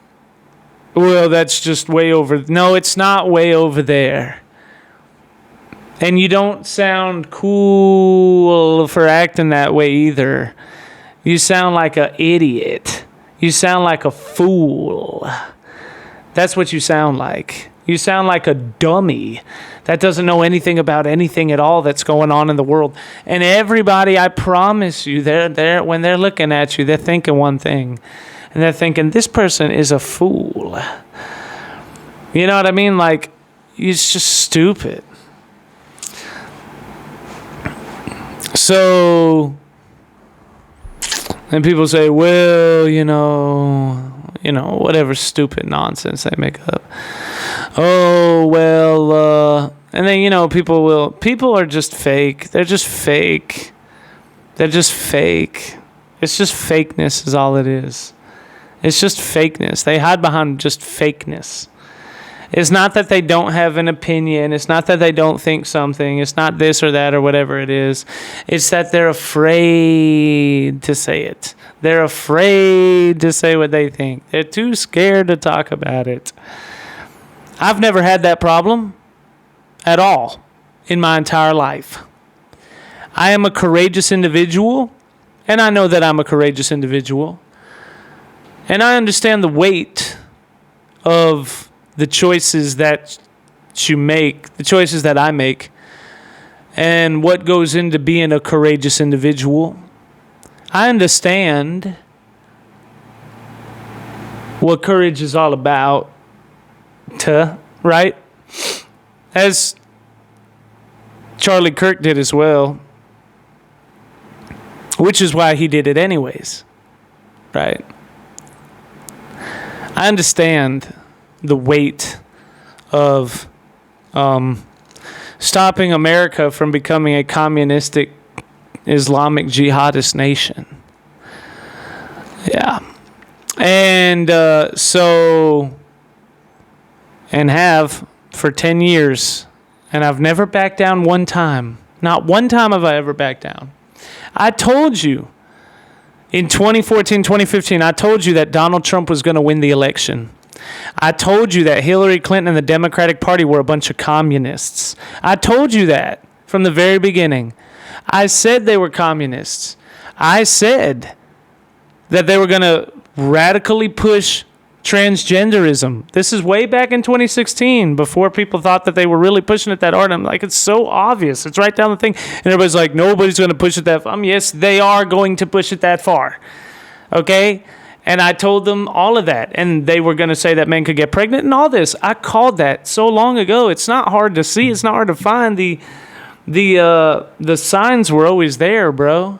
well, that's just way over. No, it's not way over there. And you don't sound cool for acting that way either. You sound like an idiot. You sound like a fool. That's what you sound like. You sound like a dummy that doesn't know anything about anything at all that's going on in the world. And everybody, I promise you, they're when they're looking at you, they're thinking one thing. And they're thinking, this person is a fool. You know what I mean? It's just stupid. So, and people say, well, whatever stupid nonsense they make up. Oh, well, and then, people are just fake. They're just fake. They're just fake. It's just fakeness is all it is. It's just fakeness. They hide behind just fakeness. It's not that they don't have an opinion. It's not that they don't think something. It's not this or that or whatever it is. It's that they're afraid to say it. They're afraid to say what they think. They're too scared to talk about it. I've never had that problem at all in my entire life. I am a courageous individual, and I know that I'm a courageous individual. And I understand the weight of the choices that you make, the choices that I make, and what goes into being a courageous individual. I understand what courage is all about, right? As Charlie Kirk did as well, which is why he did it anyways, right? I understand the weight of stopping America from becoming a communistic Islamic jihadist nation. Yeah. And and have for 10 years. And I've never backed down one time. Not one time have I ever backed down. I told you in 2014, 2015, I told you that Donald Trump was going to win the election. I told you that Hillary Clinton and the Democratic Party were a bunch of communists. I told you that from the very beginning. I said they were communists. I said that they were going to radically push transgenderism. This is way back in 2016, before people thought that they were really pushing it that hard. I'm like, it's so obvious. It's right down the thing. And everybody's like, nobody's going to push it that far. Yes, they are going to push it that far. Okay? And I told them all of that. And they were going to say that men could get pregnant and all this. I called that so long ago. It's not hard to see. It's not hard to find. The signs were always there, bro.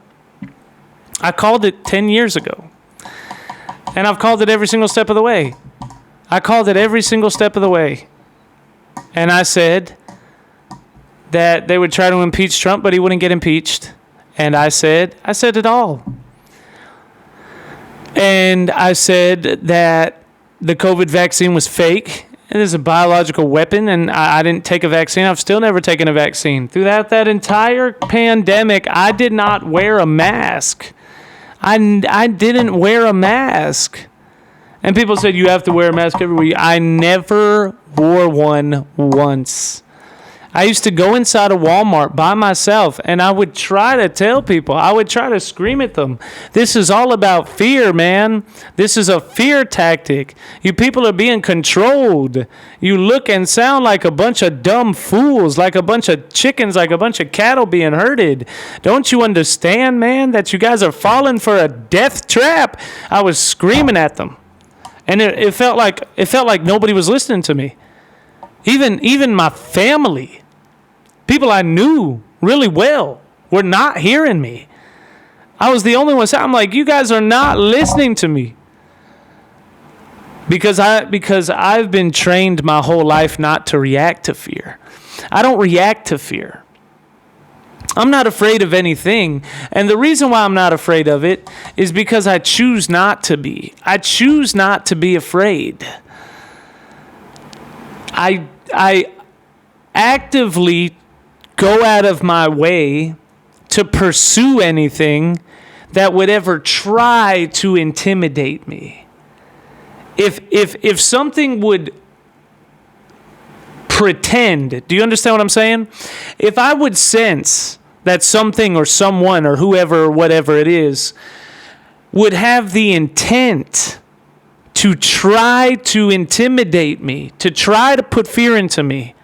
I called it 10 years ago. And I've called it every single step of the way. I called it every single step of the way. And I said that they would try to impeach Trump, but he wouldn't get impeached. And I said it all. And I said that the COVID vaccine was fake. It is a biological weapon, and I didn't take a vaccine. I've still never taken a vaccine. Throughout that entire pandemic, I did not wear a mask. I didn't wear a mask. And people said, you have to wear a mask every week. I never wore one once. I used to go inside a Walmart by myself, and I would try to tell people, I would try to scream at them. This is all about fear, man. This is a fear tactic. You people are being controlled. You look and sound like a bunch of dumb fools, like a bunch of chickens, like a bunch of cattle being herded. Don't you understand, man, that you guys are falling for a death trap? I was screaming at them. And it felt like nobody was listening to me. Even my family, people I knew really well, were not hearing me. I was the only one. I'm like, you guys are not listening to me. Because I've been trained my whole life not to react to fear. I don't react to fear. I'm not afraid of anything. And the reason why I'm not afraid of it is because I choose not to be. I choose not to be afraid. I actively go out of my way to pursue anything that would ever try to intimidate me. If something would pretend, do you understand what I'm saying? If I would sense that something or someone or whoever or whatever it is would have the intent to try to intimidate me, to try to put fear into me,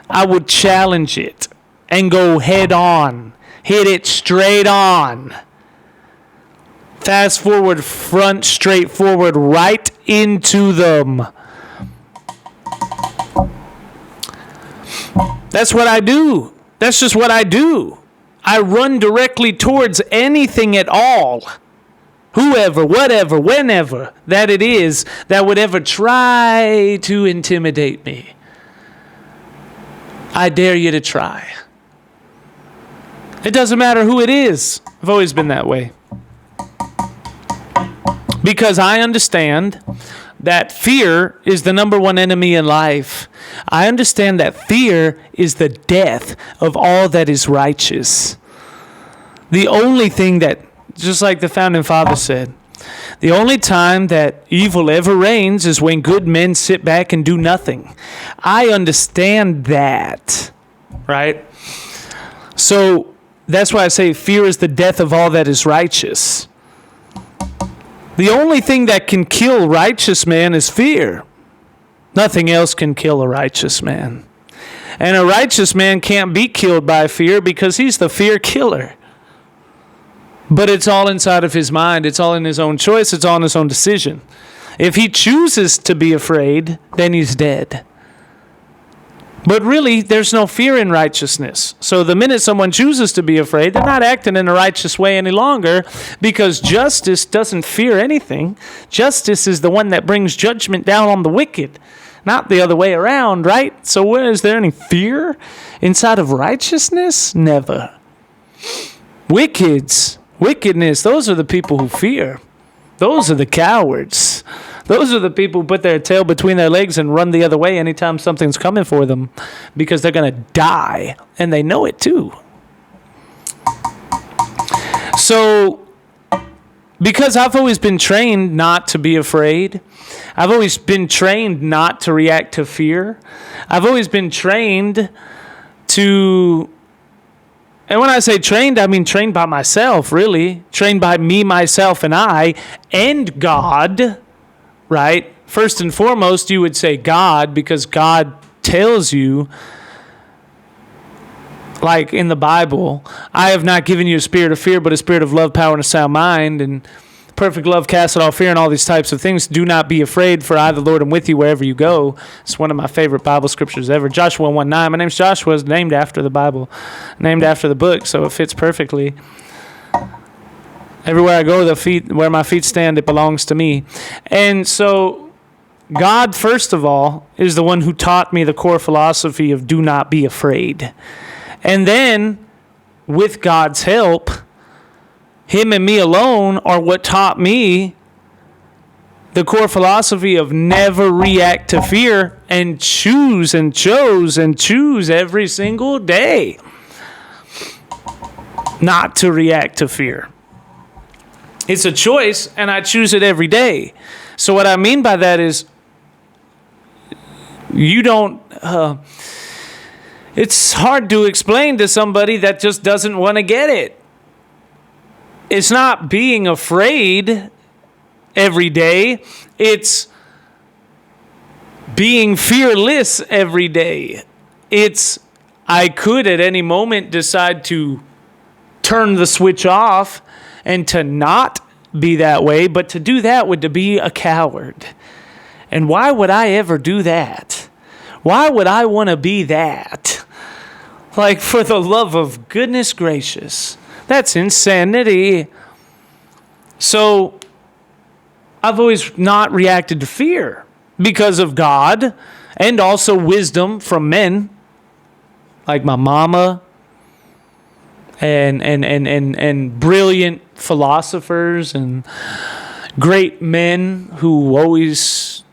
I would challenge it and go head on, hit it straight on. Fast forward, front, straight forward, right into them. That's what I do. That's just what I do. I run directly towards anything at all. Whoever, whatever, whenever that it is that would ever try to intimidate me. I dare you to try. It doesn't matter who it is. I've always been that way. Because I understand that fear is the number one enemy in life. I understand that fear is the death of all that is righteous. The only thing that, just like the founding fathers said, the only time that evil ever reigns is when good men sit back and do nothing. I understand that, right? So that's why I say fear is the death of all that is righteous. The only thing that can kill righteous man is fear. Nothing else can kill a righteous man. And a righteous man can't be killed by fear because he's the fear killer. But it's all inside of his mind. It's all in his own choice. It's all in his own decision. If he chooses to be afraid, then he's dead. But really, there's no fear in righteousness. So the minute someone chooses to be afraid, they're not acting in a righteous way any longer, because justice doesn't fear anything. Justice is the one that brings judgment down on the wicked, not the other way around, right? So where is there any fear inside of righteousness? Never. Wickedness, those are the people who fear. Those are the cowards. Those are the people who put their tail between their legs and run the other way anytime something's coming for them, because they're going to die, and they know it too. So, because I've always been trained not to be afraid, I've always been trained not to react to fear, I've always been trained to... And when I say trained, I mean trained by myself, really. Trained by me, myself, and I, and God. right? First and foremost, you would say God, because God tells you, like in the Bible, I have not given you a spirit of fear, but a spirit of love, power, and a sound mind. And perfect love casts out all fear, and all these types of things. Do not be afraid, for I, the Lord, am with you wherever you go. It's one of my favorite Bible scriptures ever. Joshua 1:9. My name's Joshua. It's named after the Bible, named after the book, so it fits perfectly. Everywhere I go, where my feet stand, it belongs to me. And so God, first of all, is the one who taught me the core philosophy of do not be afraid. And then, with God's help, Him and me alone are what taught me the core philosophy of never react to fear, and choose every single day not to react to fear. It's a choice, and I choose it every day. So what I mean by that is you don't... it's hard to explain to somebody that just doesn't want to get it. It's not being afraid every day. It's being fearless every day. It's, I could at any moment decide to turn the switch off and to not be that way, but to do that would to be a coward. And why would I ever do that? Why would I want to be that? Like, for the love of goodness gracious. That's insanity. So, I've always not reacted to fear because of God and also wisdom from men like my mama and brilliant philosophers and great men who always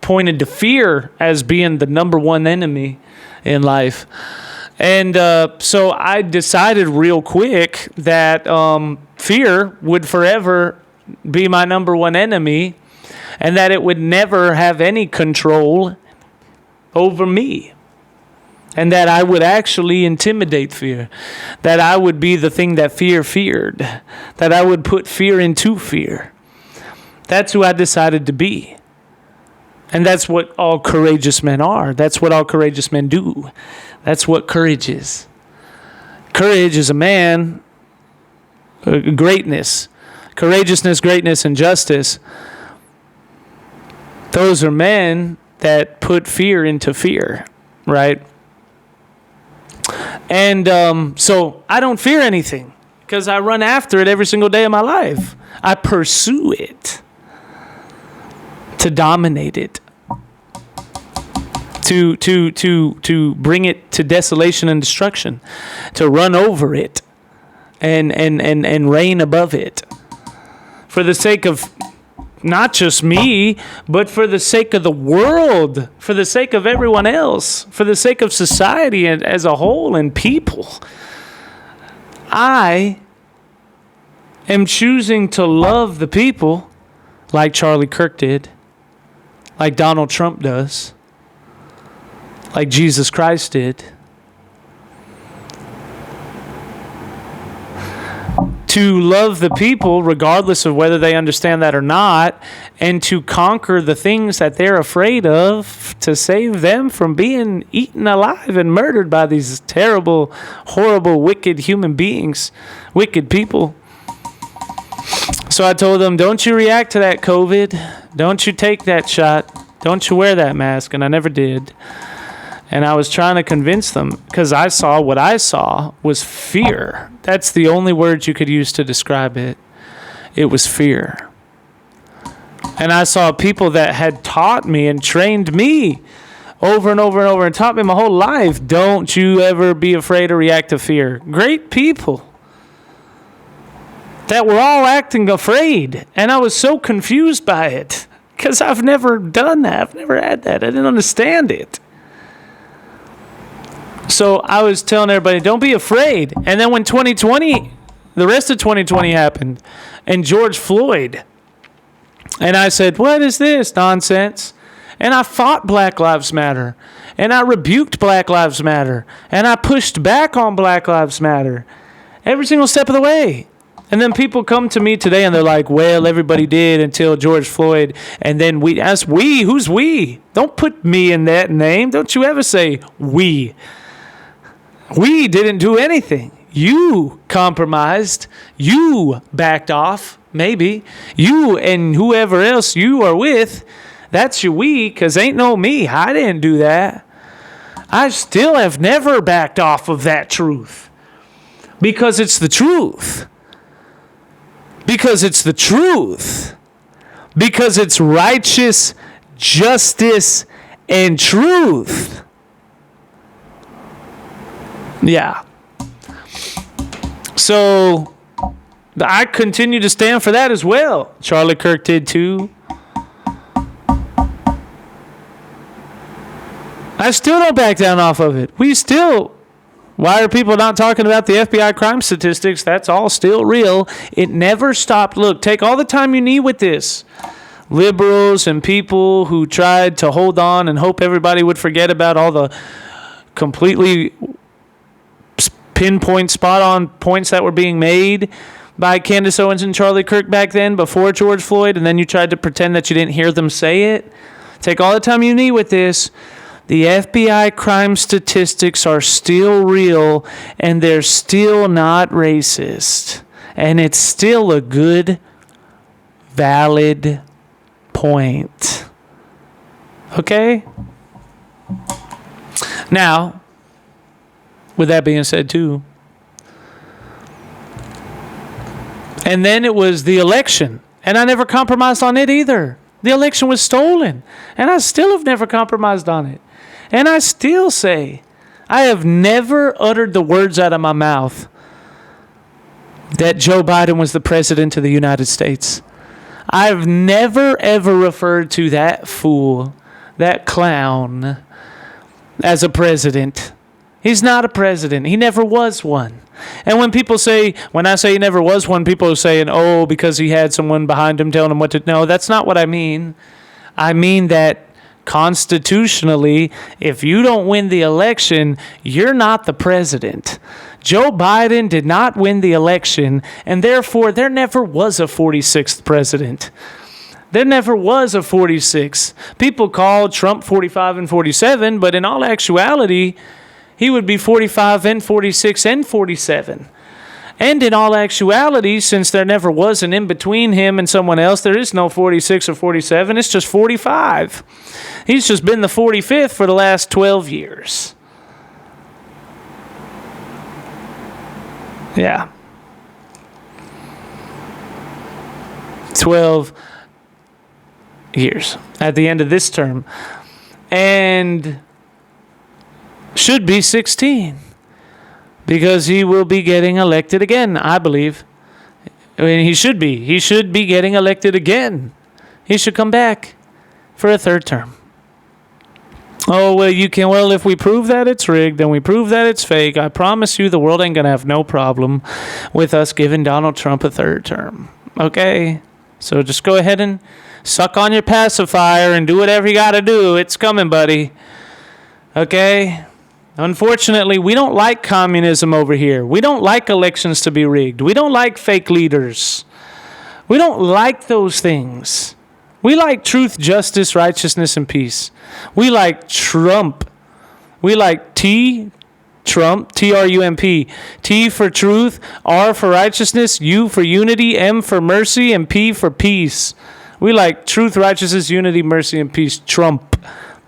pointed to fear as being the number one enemy in life. And so I decided real quick that fear would forever be my number one enemy, and that it would never have any control over me. And that I would actually intimidate fear. That I would be the thing that fear feared. That I would put fear into fear. That's who I decided to be. And that's what all courageous men are. That's what all courageous men do. That's what courage is. Courage is a man, greatness. Courageousness, greatness, and justice. Those are men that put fear into fear, right? And so I don't fear anything because I run after it every single day of my life. I pursue it to dominate it, to bring it to desolation and destruction, to run over it and reign above it. For the sake of not just me, but for the sake of the world, for the sake of everyone else, for the sake of society as a whole and people. I am choosing to love the people like Charlie Kirk did, like Donald Trump does, like Jesus Christ did. To love the people regardless of whether they understand that or not, and to conquer the things that they're afraid of, to save them from being eaten alive and murdered by these terrible, horrible, wicked human beings, wicked people. So I told them, don't you react to that COVID. Don't you take that shot. Don't you wear that mask. And I never did. And I was trying to convince them because I saw what I saw was fear. That's the only word you could use to describe it. It was fear. And I saw people that had taught me and trained me over and over and over and taught me my whole life. Don't you ever be afraid or react to fear. Great people that were all acting afraid. And I was so confused by it because I've never done that. I've never had that. I didn't understand it. So I was telling everybody, don't be afraid. And then when 2020, the rest of 2020 happened, and George Floyd, and I said, what is this nonsense? And I fought Black Lives Matter, and I rebuked Black Lives Matter, and I pushed back on Black Lives Matter every single step of the way. And then people come to me today and they're like, well, everybody did until George Floyd. And then we ask, we? Who's we? Don't put me in that name. Don't you ever say we. We didn't do anything. You compromised. You backed off, maybe. You and whoever else you are with, that's your we, because ain't no me. I didn't do that. I still have never backed off of that truth. Because it's the truth. Because it's the truth. Because it's righteous justice and truth. Yeah. So I continue to stand for that as well. Charlie Kirk did too. I still don't back down off of it. Why are people not talking about the FBI crime statistics? That's all still real. It never stopped. Look, take all the time you need with this. Liberals and people who tried to hold on and hope everybody would forget about all the completely pinpoint, spot-on points that were being made by Candace Owens and Charlie Kirk back then before George Floyd, and then you tried to pretend that you didn't hear them say it. Take all the time you need with this. The FBI crime statistics are still real, and they're still not racist. And it's still a good, valid point. Okay? Now, with that being said, too, and then it was the election, and I never compromised on it either. The election was stolen, and I still have never compromised on it. And I still say, I have never uttered the words out of my mouth that Joe Biden was the president of the United States. I've never, ever referred to that fool, that clown, as a president. He's not a president. He never was one. And when I say he never was one, people are saying, oh, because he had someone behind him telling him what to... No, that's not what I mean. I mean that constitutionally, if you don't win the election, you're not the president. Joe Biden did not win the election, and therefore there never was a 46th president. There never was a 46th. People call Trump 45 and 47, but in all actuality, he would be 45 and 46 and 47. And in all actuality, since there never was an in-between him and someone else, there is no 46 or 47. It's just 45. He's just been the 45th for the last 12 years. Yeah. 12 years at the end of this term. And should be 16. Because he will be getting elected again, I believe. I mean, he should be. He should be getting elected again. He should come back for a third term. Oh, well, if we prove that it's rigged, then we prove that it's fake. I promise you the world ain't going to have no problem with us giving Donald Trump a third term. Okay? So just go ahead and suck on your pacifier and do whatever you got to do. It's coming, buddy. Okay? Unfortunately, we don't like communism over here. We don't like elections to be rigged. We don't like fake leaders. We don't like those things. We like truth, justice, righteousness, and peace. We like Trump. We like Trump, T-R-U-M-P. T for truth, R for righteousness, U for unity, M for mercy, and P for peace. We like truth, righteousness, unity, mercy, and peace. Trump.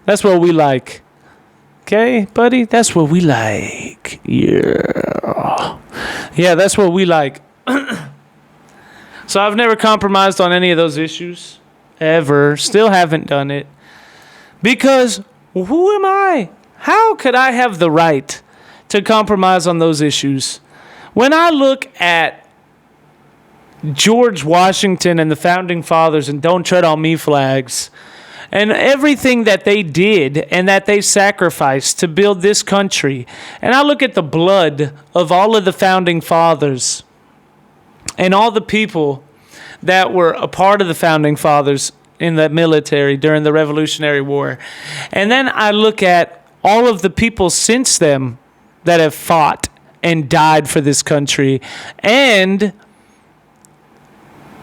That's what we like. Okay, buddy? That's what we like. Yeah. Yeah, that's what we like. So I've never compromised on any of those issues. Ever. Still haven't done it. Because who am I? How could I have the right to compromise on those issues? When I look at George Washington and the Founding Fathers and Don't Tread on Me flags, and everything that they did and that they sacrificed to build this country. And I look at the blood of all of the Founding Fathers and all the people that were a part of the Founding Fathers in the military during the Revolutionary War. And then I look at all of the people since them that have fought and died for this country. And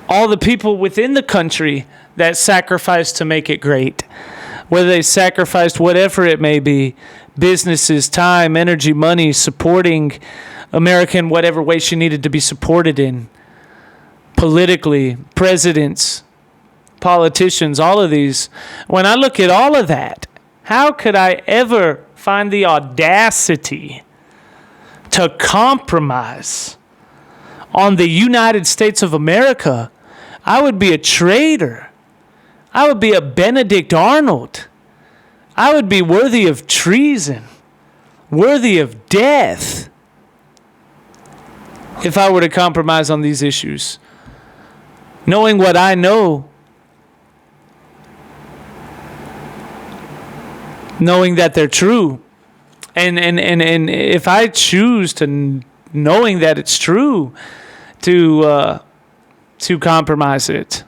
all the people within the country that sacrificed to make it great, whether they sacrificed whatever it may be, businesses, time, energy, money, supporting America in whatever way she needed to be supported in, politically, presidents, politicians, all of these. When I look at all of that, how could I ever find the audacity to compromise on the United States of America? I would be a traitor. I would be a Benedict Arnold. I would be worthy of treason, worthy of death, if I were to compromise on these issues. Knowing what I know, knowing that they're true, and if I choose to, knowing that it's true, to compromise it,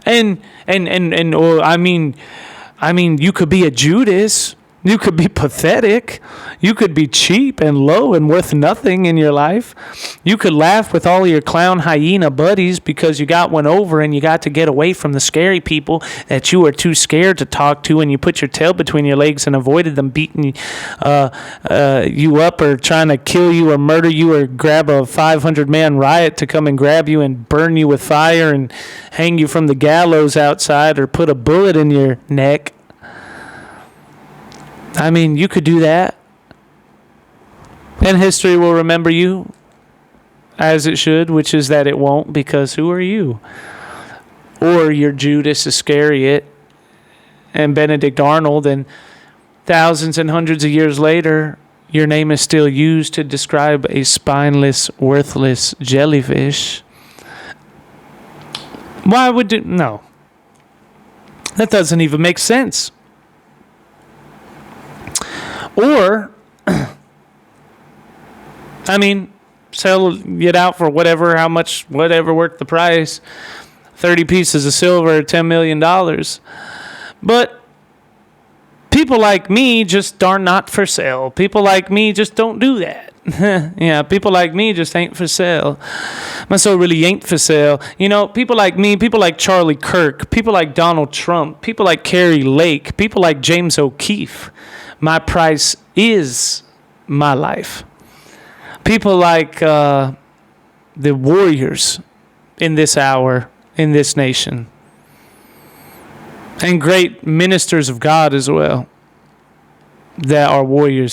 or I mean, you could be a Judas. You could be pathetic. You could be cheap and low and worth nothing in your life. You could laugh with all of your clown hyena buddies because you got one over and you got to get away from the scary people that you were too scared to talk to, and you put your tail between your legs and avoided them beating you up or trying to kill you or murder you or grab a 500-man riot to come and grab you and burn you with fire and hang you from the gallows outside or put a bullet in your neck. I mean, you could do that. And history will remember you as it should, which is that it won't, because who are you? Or you're Judas Iscariot and Benedict Arnold, and thousands and hundreds of years later, your name is still used to describe a spineless, worthless jellyfish. Why would it? No. That doesn't even make sense. Or, I mean, sell it out for whatever worth the price. 30 pieces of silver, $10 million. But people like me just are not for sale. People like me just don't do that. Yeah, people like me just ain't for sale. My soul really ain't for sale. You know, people like me, people like Charlie Kirk, people like Donald Trump, people like Carrie Lake, people like James O'Keefe. My price is my life. People like the warriors in this hour, in this nation. And great ministers of God as well that are warriors